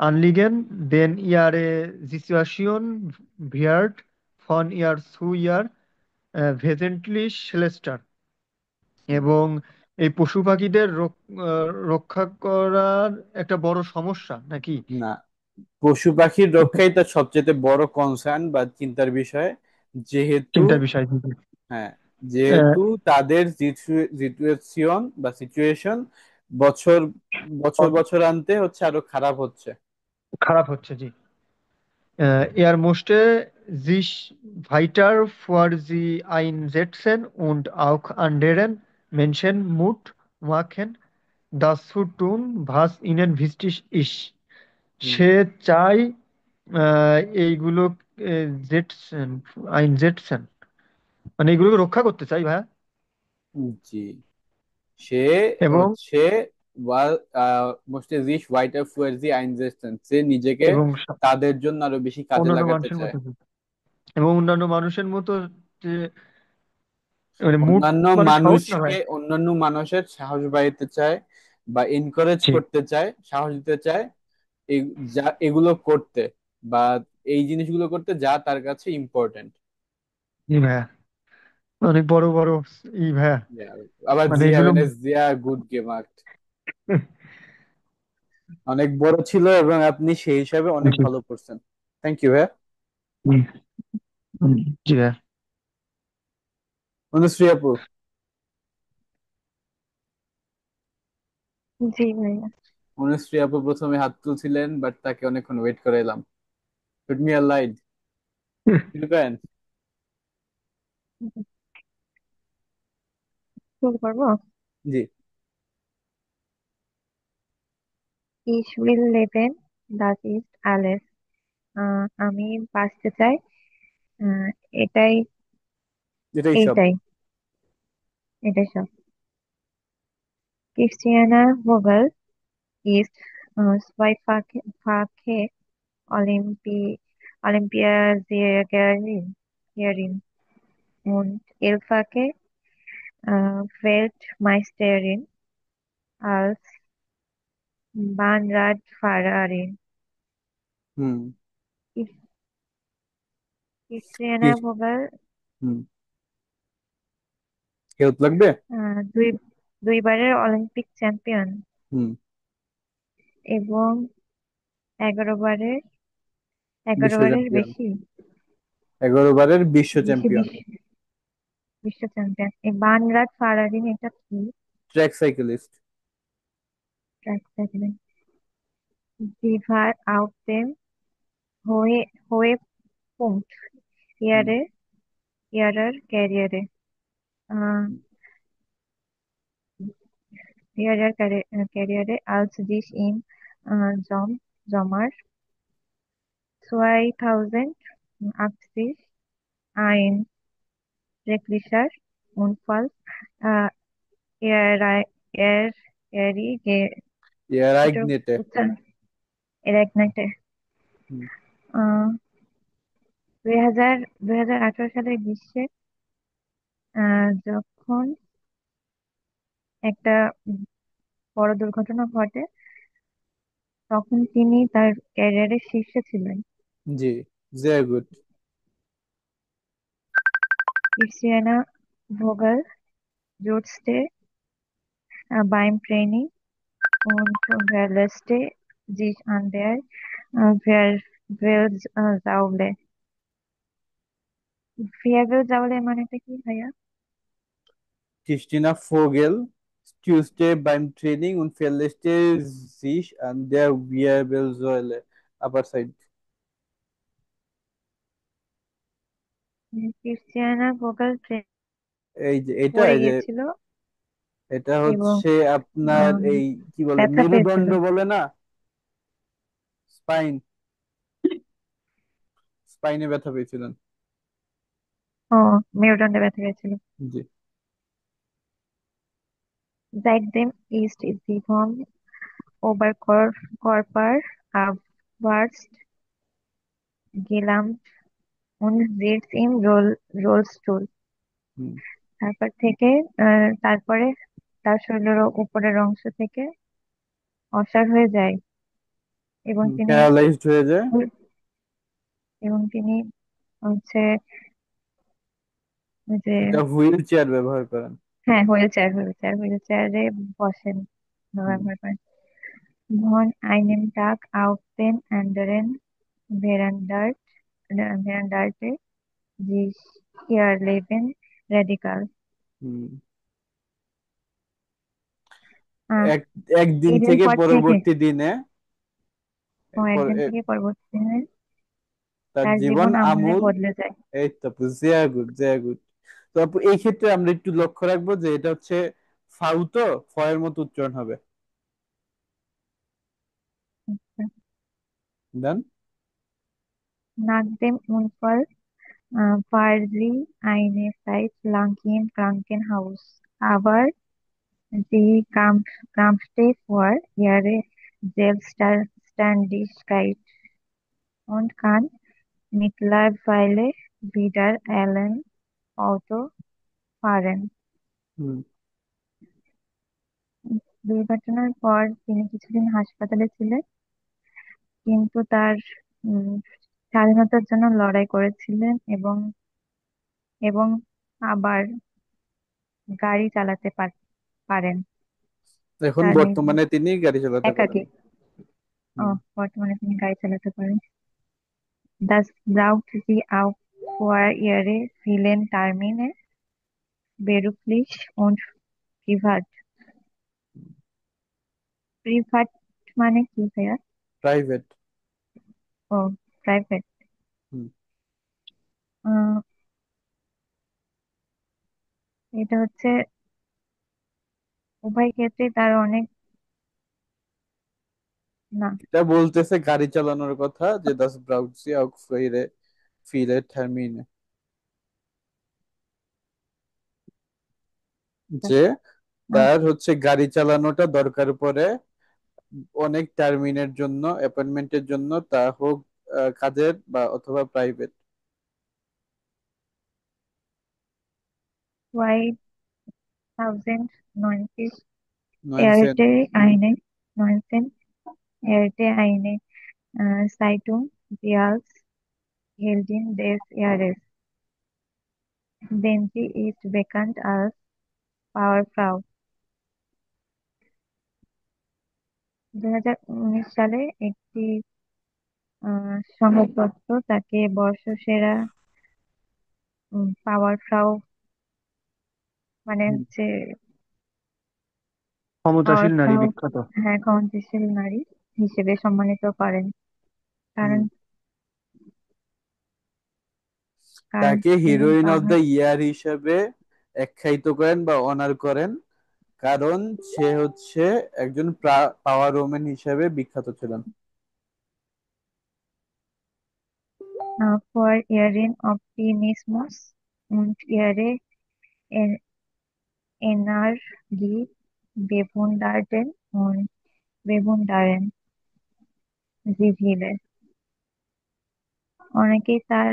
Anliegen, denn ihre Situation wird von Jahr zu Jahr wesentlich schlechter এবং এই পশু পাখিদের রক্ষা করার একটা বড় সমস্যা নাকি? না, পশু পাখির রক্ষাই তার সবচেয়ে বড় কনসার্ন বা চিন্তার বিষয়, যেহেতু চিন্তার বিষয় কিন্তু হ্যাঁ, আহ, যেহেতু তাদের সিচুয়েশন বছর বছর বছর আনতে হচ্ছে আরো খারাপ হচ্ছে। খারাপ হচ্ছে জি Er musste sich weiter vor sie einsetzen und auch anderen Menschen Mut machen, das zu tun, was ihnen wichtig ist. হুম, সে চায় এইগুলো জেটসেন einsetzen মানে এগুলোকে রক্ষা করতে চাই ভাইয়া জি। সে এবং হচ্ছে মোস্টে রিচ ওয়াইটার ফুয়ার জি আইনজেস্টন, সে নিজেকে এবং তাদের জন্য আরো বেশি কাজে অন্যান্য লাগাতে মানুষের চায়। মতো এবং অন্যান্য মানুষের মতো যে মানে মুড অন্যান্য মানে সাহস না ভাই মানুষকে, অন্যান্য মানুষের সাহস বাড়াতে চায় বা এনকারেজ জি করতে চায়, সাহস দিতে চায়, এগুলো করতে বা এই জিনিসগুলো করতে যা তার কাছে ইম্পর্টেন্ট। জি ভাইয়া, অনেক বড় বড় ভাইয়া, আবার মানে জিয়া এগুলো ভেনেস জিয়া গুড গেম আর্ট অনেক বড় ছিল এবং আপনি সেই হিসাবে অনেক জি ভালো করছেন। থ্যাংক ইউ ভাইয়া। জি জি ভাইয়া। অনুশ্রী আপু। জি ভাইয়া। অনুশ্রী আপু প্রথমে হাত তুলছিলেন বাট তাকে অনেকক্ষণ ওয়েট করে এলাম। Shoot me a light Philippine. শুরু করবো। জি। Ich will leben, das ist alles. আমি বাঁচতে চাই, আহ, এটাই এটাই সব। এইটাই এটাই সব। Christiane Vogel ist zweifache Olympiasiegerin und elffache Weltmeisterin als Bahnradfahrerin. হুম। Christiane Vogel হুম। হেল্প লাগবে। আহ, দুই দুইবারের অলিম্পিক চ্যাম্পিয়ন হুম। এবং 11 বারের বিশ্ব চ্যাম্পিয়ন। বেশি 11 বারের বিশ্ব বেশি চ্যাম্পিয়ন। বিশ্ব চ্যাম্পিয়ন। এই বানরাট ফারারিন এটা কি? Track cyclist. Track cycling. Sie war auf dem Höhepunkt ihrer Karriere. Äh, als sich im Sommer 2080 ein schrecklicher Unfall äh, er, er, এরাইগনেটে। এরাইগনাইটে হুম। 2018 সালের গ্রীষ্মে যখন একটা বড় দুর্ঘটনা ঘটে, তখন তিনি তার ক্যারিয়ারের শীর্ষে ছিলেন। জি। sehr gut. Christiane Vogel stützte beim Training und verletzte sich an der Wirbelsäule. Wirbelsäule মানেটা কি ভাইয়া? Christina Vogel stützte beim Training und verletzte sich an der Wirbelsäule. Upper side. Christiana Vogel এই যে এটা পড়ে এই যে গিয়েছিল এটা এবং হচ্ছে আপনার এই কি বলে ব্যথা পেয়েছিল। মেরুদণ্ড বলে না, স্পাইন, স্পাইনে ব্যথা পেয়েছিলেন। ও, মেরুদণ্ডে ব্যথা পেয়েছিল। জি। Seitdem ist sie vom Oberkörper abwärts gelähmt und sitzt im Rollstuhl. হুম। তারপরে তার শরীরের উপরের অংশ থেকে অসাড় হয়ে যায় এবং প্যারালাইজড হয়ে যায়। তিনি হচ্ছে যে এটা হুইল চেয়ার ব্যবহার করেন। হ্যাঁ, হুইল চেয়ারে বসেন, ব্যবহার করেন। Von einem Tag auf den anderen veränderte sich ihr Leben radikal. হুম। আহ, একদিন এই দিন থেকে পর থেকে পরবর্তী দিনে একদিন থেকে পরবর্তী দিনে তার তার জীবন জীবন আমূলে আমূল। বদলে যায়। এই তো জিয়া গুড, জিয়া গুড। তো আপু এই ক্ষেত্রে আমরা একটু লক্ষ্য রাখবো যে এটা হচ্ছে ফাউ, তো ফয়ের মতো উচ্চারণ হবে। দেন Nach dem Unfall war sie eine Zeit lang im Krankenhaus, aber sie kämpfte für ihre Selbstständigkeit und kann mittlerweile wieder allein Auto fahren. হুম। দুর্ঘটনার পর তিনি কিছুদিন হাসপাতালে ছিলেন কিন্তু তার উম, স্বাধীনতার জন্য লড়াই করেছিলেন এবং এবং আবার গাড়ি চালাতে পারেন। এখন তার নিজে বর্তমানে তিনি গাড়ি চালাতে পারেন। একাকী হুম। বর্তমানে তিনি গাড়ি চালাতে পারেন। Das braucht sie auch vor ihre vielen Termine, beruflich und privat. Private মানে কি ভাইয়া? প্রাইভেট। ও, প্রাইভেট। হুম। এটা হচ্ছে উভয় ক্ষেত্রে তার অনেক না এটা বলতেছে গাড়ি চালানোর কথা, যে das braucht sie auch für ihre viele Termine, যে তার হচ্ছে গাড়ি চালানোটা দরকার পড়ে অনেক টার্মিনের জন্য, অ্যাপয়েন্টমেন্টের জন্য, তা হোক কাজের বা অথবা private. 2090 19 Erte eine Zeitung Dials Heldin des Jahres. Denn sie ist bekannt als Powerfrau. 2019 সালে একটি সংবাদপত্র তাকে বর্ষসেরা পাওয়ারফ্রাউ মানে হচ্ছে ক্ষমতাশীল নারী পাওয়ারফ্রাউ, বিখ্যাত। হ্যাঁ, ক্ষমতাশীল নারী হিসেবে সম্মানিত করেন। কারণ তাকে তিনি হিরোইন অফ দ্য ইয়ার হিসেবে আখ্যায়িত করেন বা অনার করেন, কারণ সে হচ্ছে একজন পাওয়ার ওম্যান হিসেবে বিখ্যাত ছিলেন। for ihren Optimismus und ihre Energie bewundern sie viele. অনেকেই তার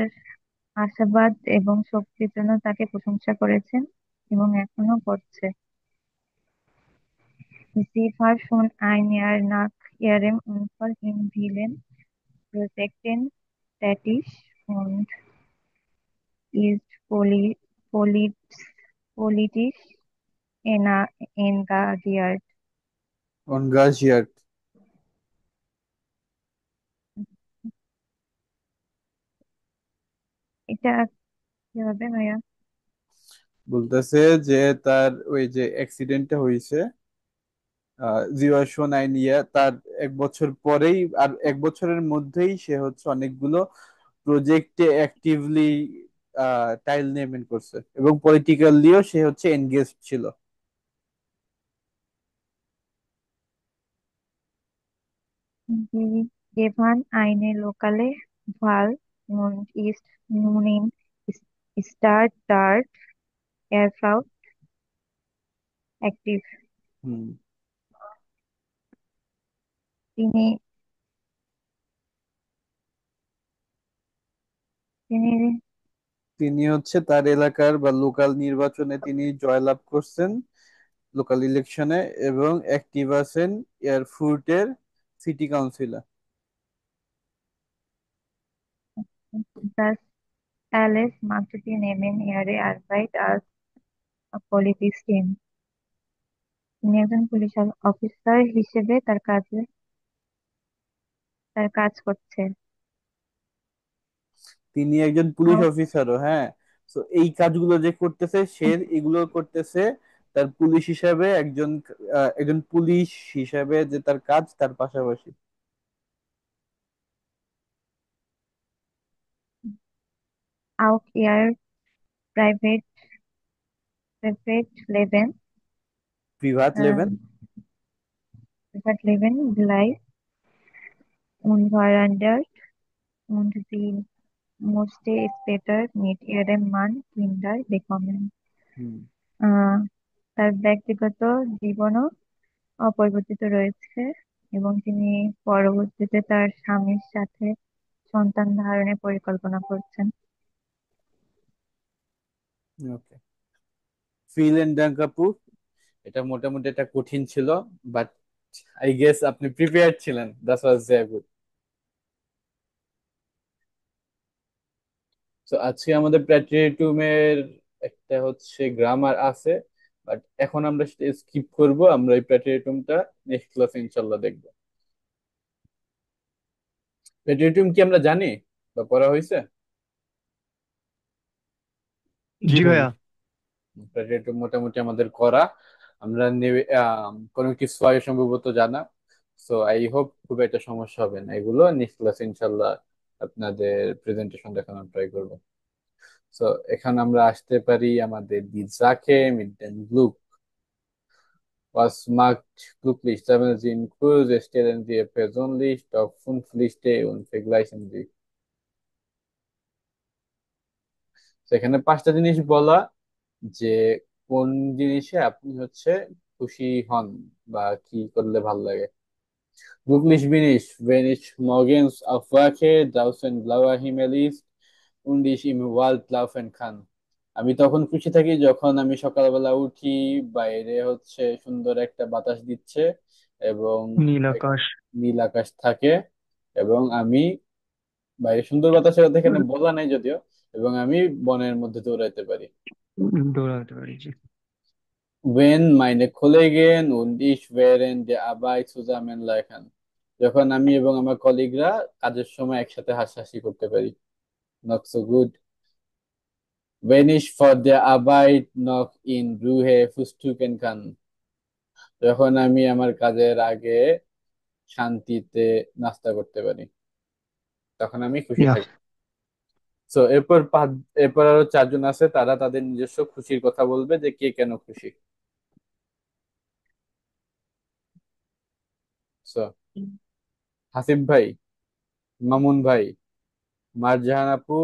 আশাবাদ এবং শক্তির জন্য তাকে প্রশংসা করেছেন এবং এখনো করছে। Sie war schon ein Jahr nach ihrem Unfall in vielen Projekten tätig und ist politisch engagiert. Engagiert. এটা কি হবে ভাইয়া? বলতেছে যে তার ওই যে অ্যাক্সিডেন্টটা হয়েছে, জিওয়াশো নাইন ইয়ার, তার এক বছর পরেই আর এক বছরের মধ্যেই সে হচ্ছে অনেকগুলো প্রজেক্টে অ্যাক্টিভলি টাইল করছে এবং পলিটিক্যালিও সে হচ্ছে এনগেজ ছিল। Die gewann eine lokale Wahl und ist nun in Stuttgart Erfurt aktiv. তিনি তিনি তিনি হচ্ছে তার এলাকার বা লোকাল নির্বাচনে তিনি জয়লাভ করছেন, লোকাল ইলেকশনে, এবং অ্যাক্টিভ আছেন এয়ারফুর্টের সিটি কাউন্সিলে। Das Alice machte die neben ihrer Arbeit als Polizistin. তিনি একজন পুলিশ অফিসার হিসেবে তার কাজ করছে। তিনি একজন পুলিশ অফিসারও, হ্যাঁ। তো এই কাজগুলো যে করতেছে, সে এগুলো করতেছে তার পুলিশ হিসাবে, একজন পুলিশ হিসাবে যে তার কাজ, তার পাশাপাশি। Auch ihr Privatleben Privatleben bleibt unverändert und sie musste später mit ihrem Mann Kinder bekommen. তার ব্যক্তিগত জীবনও অপরিবর্তিত রয়েছে এবং তিনি পরবর্তীতে তার স্বামীর সাথে সন্তান ধারণের পরিকল্পনা করছেন। ওকে, ফিলেন ডাঙ্ক আপু, এটা মোটামুটি একটা কঠিন ছিল, বাট আই গেস আপনি প্রিপেয়ার্ড ছিলেন। That's was very good. তো আজকে আমাদের প্যাট্রিয়টিজমের একটা হচ্ছে গ্রামার আছে, বাট এখন আমরা সেটা স্কিপ করব। আমরা এই প্যাট্রিয়টিজমটা নেক্সট ক্লাসে ইনশাল্লাহ দেখবো। প্যাট্রিয়টিজম কি আমরা জানি বা পড়া হয়েছে? জি ভাইয়া। প্যাট্রিয়টিজম মোটামুটি আমাদের করা, আমরা কোনো কিছু আগে সম্ভবত জানা। সো আই হোপ খুব একটা সমস্যা হবে না। এগুলো নেক্সট ক্লাসে ইনশাল্লাহ আপনাদের প্রেজেন্টেশন দেখানোর ট্রাই করবো। সো এখানে আমরা আসতে পারি আমাদের দি Sache mit dem Glück. Was macht glücklich? Sammeln Sie Impulse, stellen Sie Ihr persönlich auf 5 Liste und vergleichen Sie. সেখানে 5টা জিনিস বলা, যে কোন জিনিসে আপনি হচ্ছে খুশি হন বা কি করলে ভাল লাগে। Glücklich bin ich, wenn ich morgens aufwache, draußen blauer Himmel ist und ich im Wald laufen kann. আমি তখন খুশি থাকি যখন আমি সকালবেলা উঠি, বাইরে হচ্ছে সুন্দর একটা বাতাস দিচ্ছে এবং নীল আকাশ। নীল আকাশ থাকে, এবং আমি বাইরে সুন্দর বাতাসের কথা এখানে বলা নাই যদিও, এবং আমি বনের মধ্যে দৌড়াইতে পারি। দৌড়াতে পারি, জি। Wenn meine Kollegen und ich während der Arbeit zusammen lachen. যখন আমি এবং আমার কলিগরা কাজের সময় একসাথে হাসাহাসি করতে পারি। Not so good. Wenn ich vor der Arbeit noch in Ruhe frühstücken kann. যখন আমি আমার কাজের আগে শান্তিতে নাস্তা করতে পারি, তখন আমি খুশি Yeah. থাকি। তো এরপর আরো 4জন আছে, তারা তাদের নিজস্ব খুশির কথা বলবে যে কে কেন খুশি। সো হাসিফ ভাই, মামুন ভাই, মারজাহান আপু,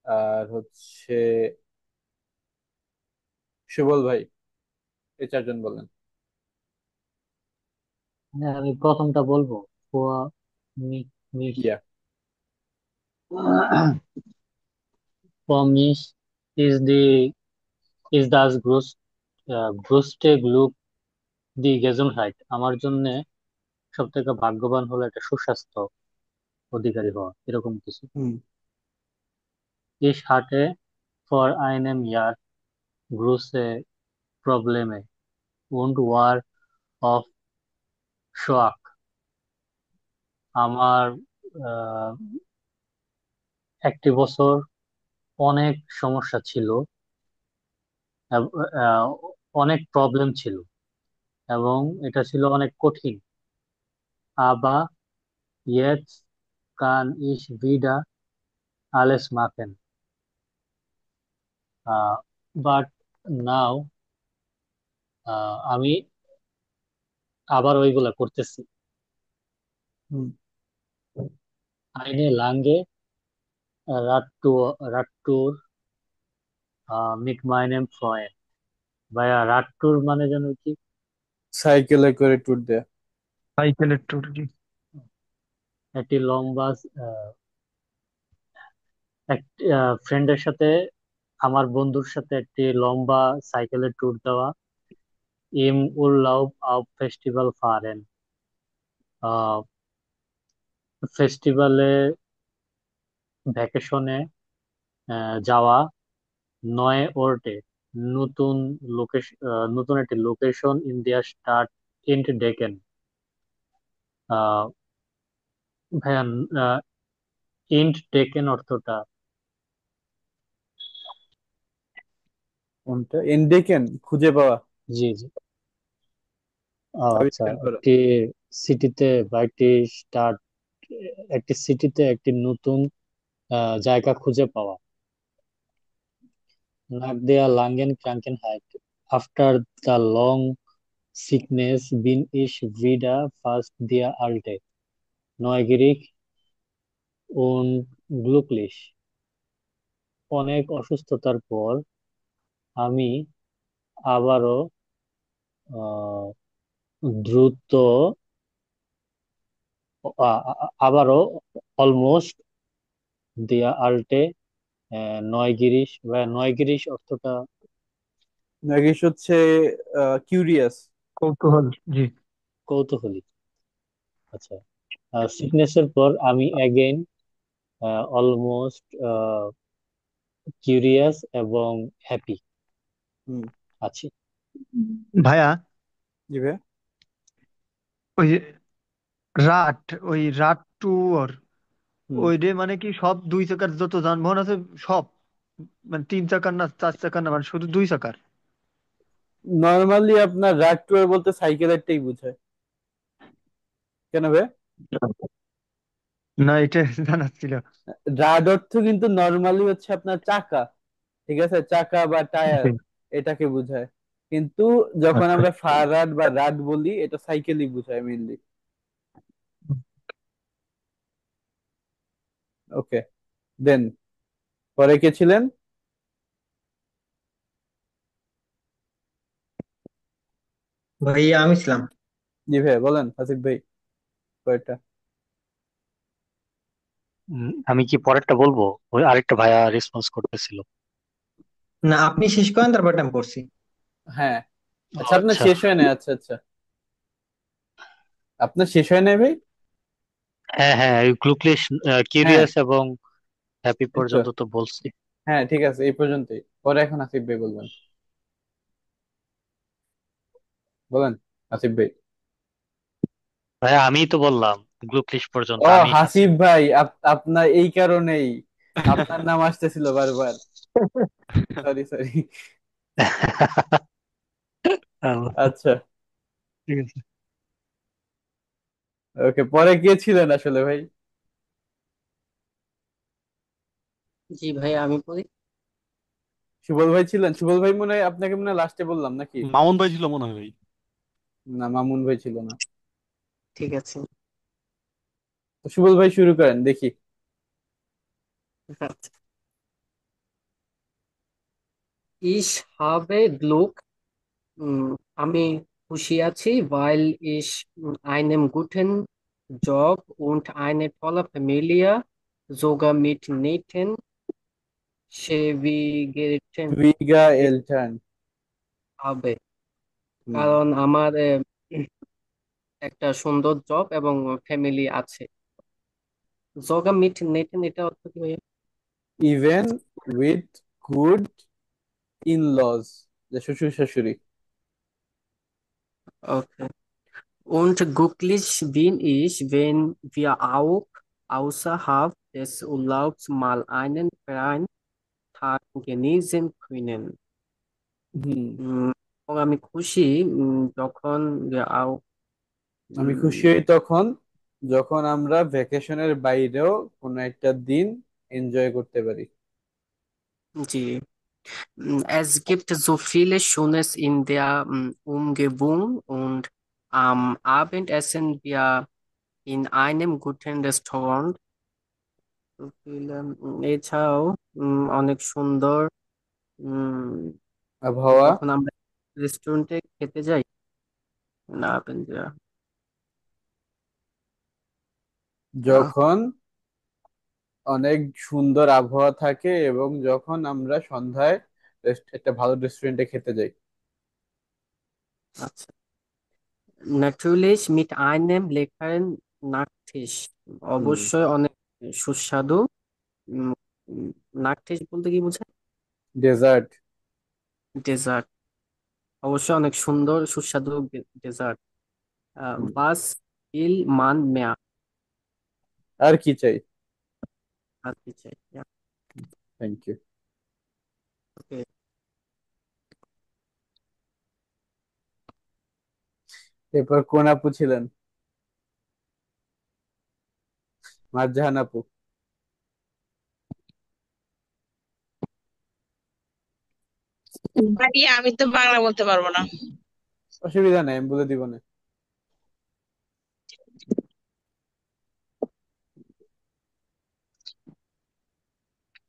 আর হচ্ছে সুবল ভাই, এই 4জন বলেন। হ্যাঁ, আমি প্রথমটা বলবো। ফোয়া মিশ ইয়া For me is das größte Glück die Gesundheit. আমার জন্য সব থেকে ভাগ্যবান হলো একটা সুস্বাস্থ্য অধিকারী হওয়া, এরকম কিছু। Ich hatte vor einem Jahr große Probleme und war auf Schock. আমার আহ, একটি বছর অনেক সমস্যা ছিল, এব- আহ, অনেক প্রবলেম ছিল এবং এটা ছিল অনেক কঠিন। Aber jetzt kann ich wieder alles machen. But now আমি আবার ওইগুলা করতেছি। Eine lange Radtour mit meinem Freund. ভাইয়া, রাট্টুর মানে যেন কি? সাইকেলে করে ট্যুর দেয়া। সাইকেলের ট্যুর, জি। একটি লম্বা ফ্রেন্ডের সাথে, আমার বন্ধুর সাথে একটি লম্বা সাইকেলের ট্যুর দেওয়া। Im Urlaub auf Festival fahren. ফেস্টিভ্যালে, ভ্যাকেশনে যাওয়া। নয় ওর্টে, নতুন নতুন একটি লোকেশন। India start int ডেকেন। ভাইয়া, ইন্ট ডেকেন অর্থটা? কোনটা? ইন্ডেকেন, খুঁজে পাওয়া। জি জি। আচ্ছা, আবিষ্কার করা। একটি সিটিতে বা একটি সিটিতে একটি নতুন জায়গা খুঁজে পাওয়া। Nach der langen Krankheit, after the long sickness, bin ich wieder fast der Alte, neugierig und glücklich. অনেক অসুস্থতার পর আমি আবারও আহ, দ্রুত আবারও অলমোস্ট দিয়া আল্টে নয়গিরিশ। বা নয়গিরিশ অর্থটা? নাগেশ হচ্ছে কিউরিয়াস, কৌতূহল, জি। কৌতূহলী। আচ্ছা, সিকনেসের পর আমি অ্যাগেইন অলমোস্ট কিউরিয়াস এবং হ্যাপি হুম আছি। ভাইয়া জি ভাই। ওই যে রাট, ওই রাট ট্যুর, হুম ওই ডে মানে কি সব 2 চাকার যত যানবাহন আছে সব, মানে 3 চাকার না 4 চাকার না, মানে শুধু 2 চাকার? নর্মালি আপনার রাগ টুয়ার বলতে সাইকেলেরটাই বোঝায়। কেন ভাই? না, এটা জানার ছিল। রাড অর্থ কিন্তু নর্মালি হচ্ছে আপনার চাকা, ঠিক আছে, চাকা বা টায়ার, এটাকে বোঝায়। কিন্তু যখন আচ্ছা। আমরা ফারাড বা রাড বলি এটা সাইকেলই বোঝায় মেইনলি। ওকে, দেন পরে কে ছিলেন? ভাইয়া আমি ছিলাম। জি ভাই বলেন আসিফ ভাই কয়টা। আমি কি পরেরটা বলবো? ওই আরেকটা ভাইয়া রেসপন্স করতেছিল। না, আপনি শেষ করেন তারপর আমি করছি। হ্যাঁ ও আচ্ছা, আপনার আচ্ছা। শেষ হয় না? আচ্ছা আচ্ছা, আপনার শেষ হয় না ভাই? হ্যাঁ হ্যাঁ, ওই গ্লুকলিশ, হ্যাঁ কিউরিয়াস এবং হ্যাপি এই তো, পর্যন্ত তো বলছি। হ্যাঁ ঠিক আছে এই পর্যন্তই, পরে এখন আসিফ ভাই বলবেন। বলেন আসিফ ভাই। ভাইয়া আমিই তো বললাম গ্লুকলিশ পর্যন্ত ও আমিই আছি। হাসিব ভাই, আপনার এই কারণেই আপনার নাম আসতেছিল বারবার। Sorry sorry. আল্লাহ, আচ্ছা ঠিক আছে। ওকে, পরে কে ছিলেন আসলে ভাই? জি ভাই আমি বলি। সুবল ভাই ছিলেন? সুবল ভাই মনে হয় আপনাকে মনে হয় লাস্টে বললাম নাকি? মামুন ভাই ছিল মনে হয় ভাই। না মামুন ভাই ছিল না। ঠিক আছে। তো সুবল ভাই শুরু করেন দেখি। আচ্ছা। Ich habe Glück, আমি খুশি আছি, weil ich einem guten Job und eine tolle Familie, sogar mit netten Schwiegereltern ভিগা এলটান। habe, হুম কারণ আমার একটা সুন্দর জব এবং ফ্যামিলি আছে। সোগা মিট নেটেন এটা অর্থ কি ভাইয়া? Even with good in lodge, যে শ্বশুর শাশুড়ি। Okay. Und glücklich bin ich, wenn wir auch außerhalb des Urlaubs mal einen freien Tag genießen können. হুম এবং আমি খুশি যখন wir auch আমি খুশি উম, হই তখন যখন আমরা ভ্যাকেশনের বাইরেও কোনো একটা দিন এনজয় করতে পারি। জি, es gibt so viele Schönes in der Umgebung und am Abend essen wir in einem guten Restaurant. So viele, এছাড়াও অনেক সুন্দর উম, আবহাওয়া যখন আমরা রেস্টুরেন্টে খেতে যাই না আহ, যখন অনেক সুন্দর আবহাওয়া থাকে এবং যখন আমরা সন্ধ্যায় একটা ভালো রেস্টুরেন্টে খেতে যাই। আচ্ছা, natürlich mit einem leckeren Nachtisch, হুম অবশ্যই অনেক সুস্বাদু। উম, নাকটিস বলতে কি বোঝায়? ডেজার্ট। ডেজার্ট, অবশ্যই অনেক সুন্দর সুস্বাদু ডেজার্ট। বাস ইল মান মেয়া, আর কি চাই? আর কি চাই? Thank you. ওকে। এরপর কোন আপু ছিলেন? মারজাহান আপু। ভাইয়া আমি তো বাংলা বলতে পারবো না। অসুবিধা নেই, আমি বলে দিব না।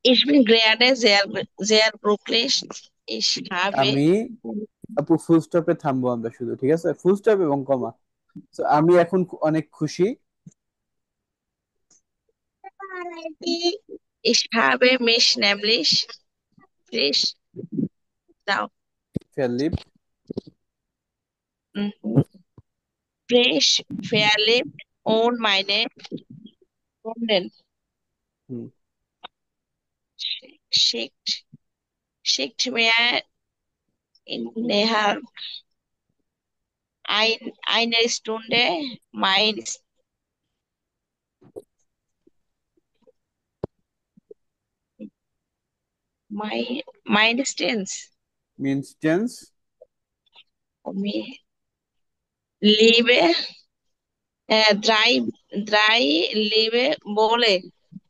Ich bin gerade sehr glücklich. Ich habe আমি, আপু ফুল স্টপে থামবো আমরা শুধু, ঠিক আছে, ফুল স্টপ এবং কমা। তো আমি এখন অনেক খুশি। ich habe mich nämlich frisch da, verliebt mhm, frisch verliebt und meine Freundin হুম schickt, schickt mir innerhalb einer Stunde meistens Means tense. liebe drei liebe bole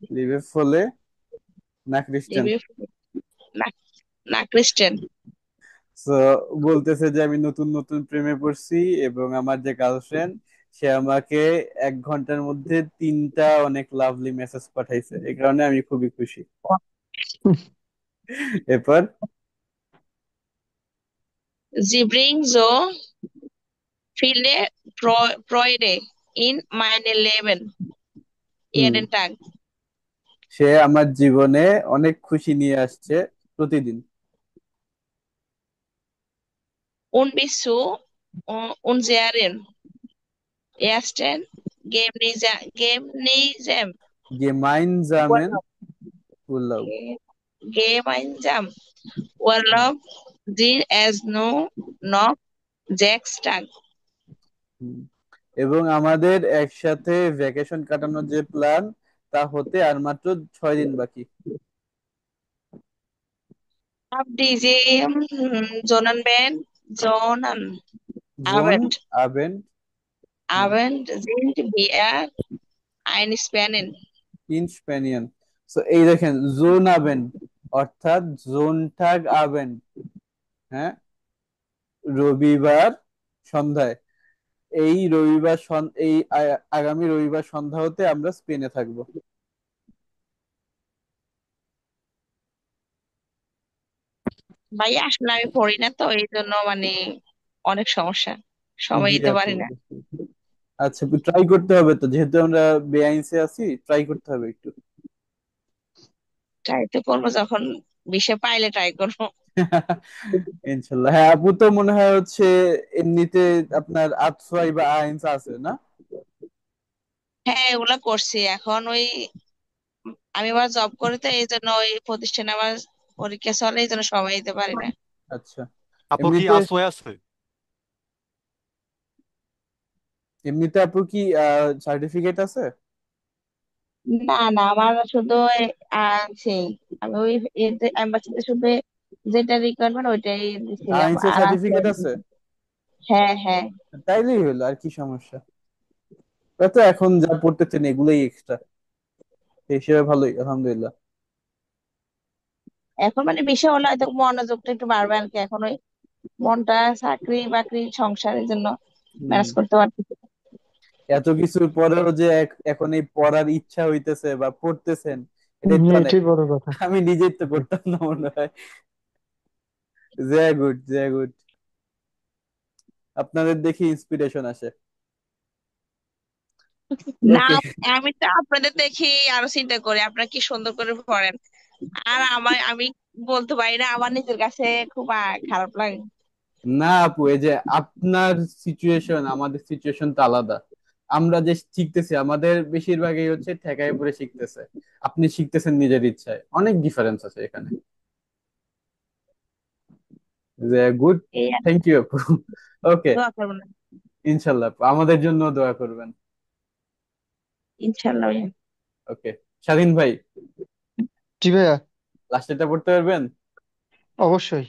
Liebe Folle. Na Christian. liebe na Christian so বলতেছে যে আমি নতুন নতুন প্রেমে পড়ছি এবং আমার যে গার্লফ্রেন্ড সে আমাকে 1 ঘন্টার মধ্যে 3টা অনেক লাভলি মেসেজ পাঠাইছে এই কারণে আমি খুবই খুশি। এরপর Sie bringt so viele Freude in mein Leben jeden Tag সে আমার জীবনে অনেক খুশি নিয়ে আসছে প্রতিদিন। und bis zu unseren ersten Gemeinsamen Urlaub. gemeinsam Urlaub sind es nur noch 6 Tage এবং আমাদের একসাথে ভ্যাকেশন কাটানোর যে প্ল্যান তা হতে আর মাত্র 6 দিন বাকি। ab diesem Abend sind wir einspannen in Spanien so এই দেখেন জোন আবেন অর্থাৎ জোনটাগ আবেন হ্যাঁ রবিবার সন্ধ্যায় এই আগামী রবিবার সন্ধ্যা হতে আমরা স্পেনে থাকবো। ভাই আসলে আমি পড়ি না তো এই জন্য মানে অনেক সমস্যা সময় জি দিতে আপু। পারি না আচ্ছা ট্রাই করতে হবে তো যেহেতু আমরা বেআইনসে আছি ট্রাই করতে হবে একটু। ট্রাই তো করবো যখন বিষয় পাইলে ট্রাই করবো ইনশাল্লাহ। হ্যাঁ আপু তো মনে হয় হচ্ছে এমনিতে আপনার আতসোয়াই বা আইনস আছে না? হ্যাঁ এগুলা করছি এখন ওই আমি আবার জব করি তো এই জন্য ওই প্রতিষ্ঠানে আমার পরীক্ষা চলে এই জন্য সময় দিতে পারি না আচ্ছা আপু কি এমনিতে আসোয় আছে? এমনিতে আপু কি সার্টিফিকেট আছে? না না আমার শুধু সেই আমি ওই এম্বাসিতে শুধু যেটা রিকোয়ারমেন্ট ওইটাই দিছিলাম আইনসের আর সার্টিফিকেট আছে? হ্যাঁ হ্যাঁ তাইলেই হলো আর কি সমস্যা। তো এখন যা পড়তেছেন এগুলোই এক্সট্রা হিসেবে ভালোই আলহামদুলিল্লাহ। এখন মানে বিষয় হলো হয়তো মনোযোগটা একটু বাড়বে আর কি এখন ওই মনটা চাকরি বাকরি সংসারের জন্য ম্যানেজ করতে পারতেছি না। এত কিছুর পরেও যে এখন এই পড়ার ইচ্ছা হইতেছে বা পড়তেছেন এটাই তো অনেক। এটাই বড় কথা। আমি নিজেই তো করতাম না মনে হয়। গুড গুড আপনাদের দেখি ইন্সপিরেশন আসে। না ওকে আমি তো আপনাদের দেখি আরো চিন্তা করি আপনারা কি সুন্দর করে পড়েন আর আমি বলতে পারি না আমার নিজের কাছে খুব খারাপ লাগে না আপু এই যে আপনার সিচুয়েশন আমাদের সিচুয়েশন তো আলাদা। আমরা যে শিখতেছি আমাদের বেশিরভাগই হচ্ছে ঠেকায় পড়ে শিখতেছে, আপনি শিখতেছেন নিজের ইচ্ছায়, অনেক ডিফারেন্স আছে এখানে। গুড এই আর থ্যাংক ইউ আপু। ওকে দোয়া করবেন ইনশাল্লাহ আপু, আমাদের জন্য দোয়া করবেন। ইনশাল্লাহ ভাইয়া। ওকে স্বাধীন ভাই জি ভাইয়া লাস্টেরটা পড়তে পারবেন? অবশ্যই।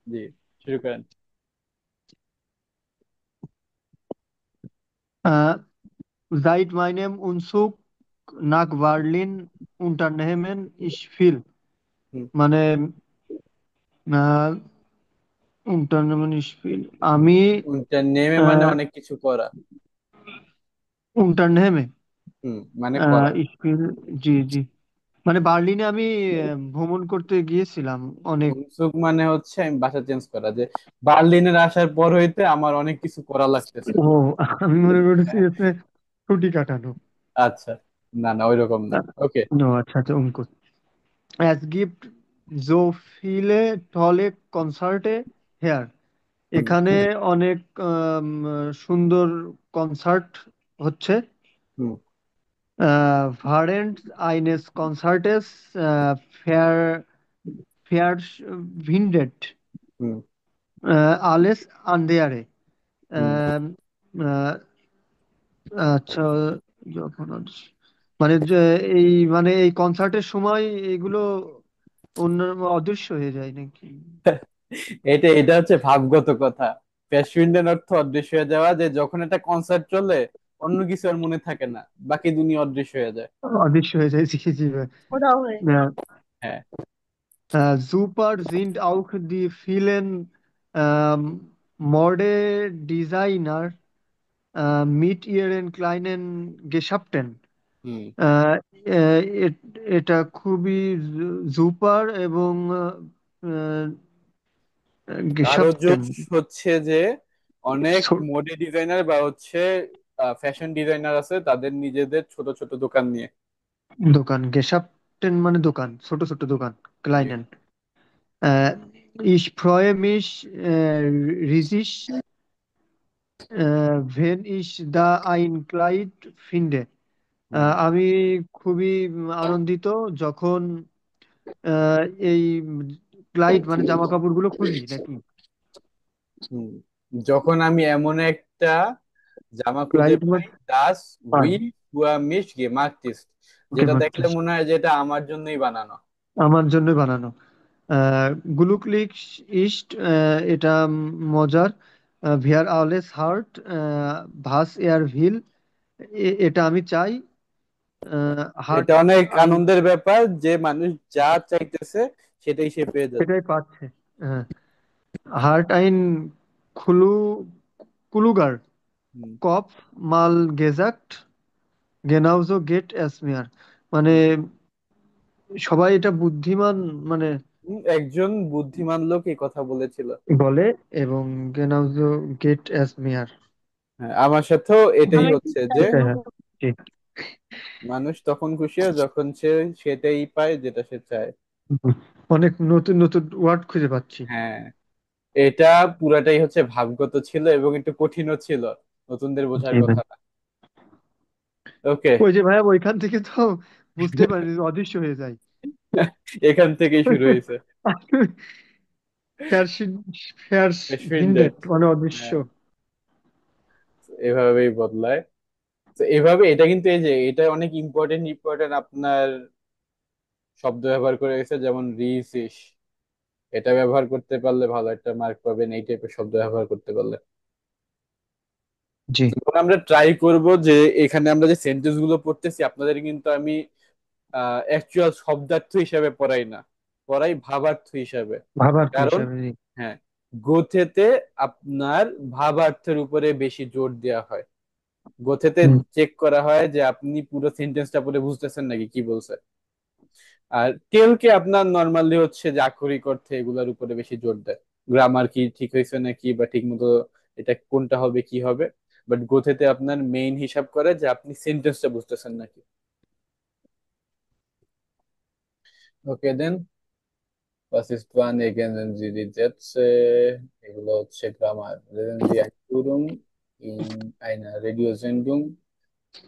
জি শুরু করেন। Seit meinem Umzug nach Berlin unternehmen ich viel. হুম মানে unternehmen ich viel. আমি নেমে মানে অনেক কিছু করা। unternehme মানে করা। ich viel জি জি মানে বার্লিনে আমি ভ্রমণ করতে গিয়েছিলাম অনেক। উৎসুক মানে হচ্ছে আমি বাসা চেঞ্জ করা, যে বার্লিনের আসার পর হইতে আমার অনেক কিছু করা লাগতেছে। ও আমি মনে করেছি হ্যাঁ, এতে ছুটি কাটানো। আচ্ছা না না ওইরকম না। ওকে নো আচ্ছা আচ্ছা উনকো Es gibt so viele tolle Konzerte here. এখানে অনেক সুন্দর কনসার্ট হচ্ছে। হুম Während eines Konzertes verschwindet হুম alles andere. হুম আহ, আহ, আচ্ছা, যখন মানে এই মানে এই কনসার্টের সময় এগুলো অন্য অদৃশ্য হয়ে যায় নাকি? এটা হচ্ছে ভাবগত কথা। ফ্যাশউইন্ডের অর্থ অদৃশ্য হয়ে যাওয়া, যে যখন একটা কনসার্ট চলে অন্য কিছু আর মনে থাকে না, বাকি দুনিয়া অদৃশ্য হয়ে যায়। অদৃশ্য হয়ে যায়, জি জি ভাই। ওরাও হয়ে হ্যাঁ Super sind auch die vielen Modedesigner mit ihren kleinen Geschäften. হুম আহ, এটা খুবই সুপার এবং আরো গেশাপ্টেন জোশ হচ্ছে যে অনেক মোডি ডিজাইনার বা হচ্ছে ফ্যাশন ডিজাইনার আছে তাদের নিজেদের ছোট ছোট দোকান নিয়ে। দোকান, গেশাপ্টেন মানে দোকান, ছোট ছোট দোকান, জি ক্লাইনেন। Ich freue mich riesig, wenn ich da ein Kleid finde. হুম আমি খুবই আনন্দিত যখন আহ, এই ক্লাইড মানে জামা কাপড়গুলো খুঁজি নাকি? হুম যখন আমি এমন একটা জামা খুঁজে ক্লাইড পাই, মানে দাস পাই, উইল ফুয়া মিশ গেমার্টিস্ট, ওকে যেটা দেখলে মারতেছি, মনে হয় যে এটা আমার জন্যই বানানো। আমার জন্য বানানো। গ্লুকলিক ইস্ট, এটা মজার। ভিয়ার আওলেস হার্ট, ভাস এয়ার ভিল, এটা আমি চাই। হার্ট এটা অনেক আইন, আনন্দের ব্যাপার যে মানুষ যা চাইতেছে সেটাই সে পেয়ে যাচ্ছে। সেটাই পাচ্ছে। হ্যাঁ, হার্ট আইন খুলু কুলুগার হুম কপ মাল গেজাক্ট গেনাউজো গেট অ্যাসমিয়ার, মানে সবাই এটা বুদ্ধিমান মানে একজন বুদ্ধিমান লোক এই কথা বলেছিল। বলে, এবং গেনাউজো গেট অ্যাসমিয়ার, হ্যাঁ, আমার সাথেও এটাই আমি হচ্ছে ঠিক যে তাই এটাই বলবো। হ্যাঁ, ঠিক। মানুষ তখন খুশি হয় যখন সে সেটাই পায় যেটা সে চায়। অনেক নতুন নতুন ওয়ার্ড খুঁজে পাচ্ছি। হ্যাঁ, এটা পুরাটাই হচ্ছে ভাবগত ছিল এবং একটু কঠিনও ছিল, নতুনদের বোঝার জি ভাই। কথা না। ওকে ওই যে ভাইয়া ওইখান থেকে তো বুঝতে পারি যে অদৃশ্য হয়ে যায়। এখান থেকেই শুরু হয়েছে। ভিনডেট ফ্রেন্ডেড, মানে অদৃশ্য। হ্যাঁ, এভাবেই বদলায়। তো এভাবে এটা কিন্তু এই যে এটা অনেক ইম্পর্টেন্ট ইম্পর্টেন্ট আপনার শব্দ ব্যবহার করে গেছে, যেমন রিসিস, এটা ব্যবহার করতে পারলে ভালো একটা মার্ক পাবেন এই টাইপের শব্দ ব্যবহার করতে পারলে। জি, এখন আমরা ট্রাই করব যে এখানে আমরা যে সেন্টেন্স গুলো পড়তেছি আপনাদের কিন্তু আমি অ্যাকচুয়াল শব্দার্থ হিসাবে পড়াই না, পড়াই ভাবার্থ হিসাবে। ভাবার্থ কারণ হিসাবে, জি। হ্যাঁ, গোথেতে আপনার ভাবার্থের উপরে বেশি জোর দেওয়া হয়। গোথেতে হুম। চেক করা হয় যে আপনি পুরো সেন্টেন্সটা পড়ে বুঝতেছেন নাকি কি বলছে। আর টেলকে আপনার নর্মালি হচ্ছে যে আক্ষরিক অর্থে এগুলোর উপরে বেশি জোর দেয়, গ্রামার কি ঠিক হয়েছে নাকি বা ঠিক মতো এটা কোনটা হবে কি হবে। বাট গোথেতে আপনার মেইন হিসাব করে যে আপনি সেন্টেন্সটা বুঝতেছেন নাকি। ওকে দেন, was ist wann ergänzen Sie die Sätze, এগুলো হচ্ছে grammar. Lesen Sie Einführung in einer Radiosendung,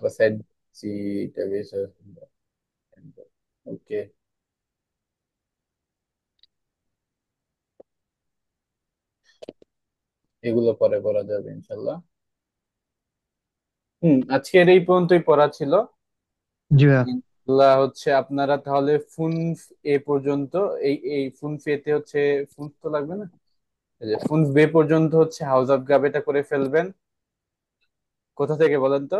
was hat sie da gesagt? ওকে, এগুলো পরে পড়া যাবে ইনশাল্লাহ। আজকের এই পর্যন্তই পড়া ছিল। জি ভাইয়া। এগুলা হচ্ছে আপনারা তাহলে ফুন এ পর্যন্ত, এই এই ফুন ফেতে হচ্ছে ফুন তো লাগবে না, এই যে ফুন বে পর্যন্ত হচ্ছে হাউস অফ গাবেটা করে ফেলবেন। কোথা থেকে বলেন তো?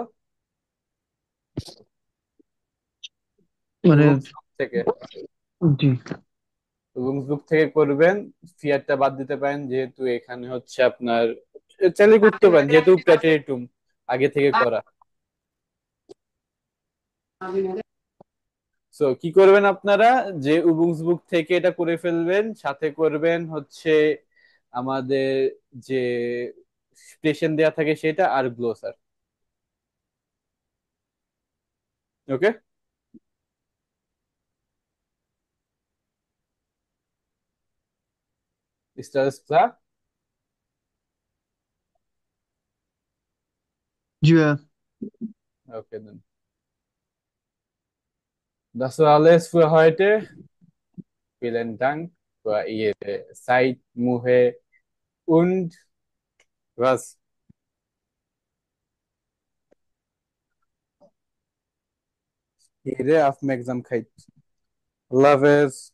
মানে উবুন্টু থেকে। জি, উবুন্টু থেকে করবেন, ফিয়ারটা বাদ দিতে পারেন যেহেতু এখানে হচ্ছে আপনার চাইলে করতে পারেন যেহেতু প্ল্যাটেরিটুম আগে থেকে করা। সো কি করবেন আপনারা, যে বুক থেকে এটা করে ফেলবেন, সাথে করবেন হচ্ছে আমাদের যে স্টেশন দেয়া থাকে সেটা আর গ্লোসার। ওকে, স্টার ক্লাস। জি ভাইয়া। Okay, dann. Das war alles für heute. Vielen Dank. Zeit, Muhe und was? Ihre Aufmerksamkeit. Allah Hafiz.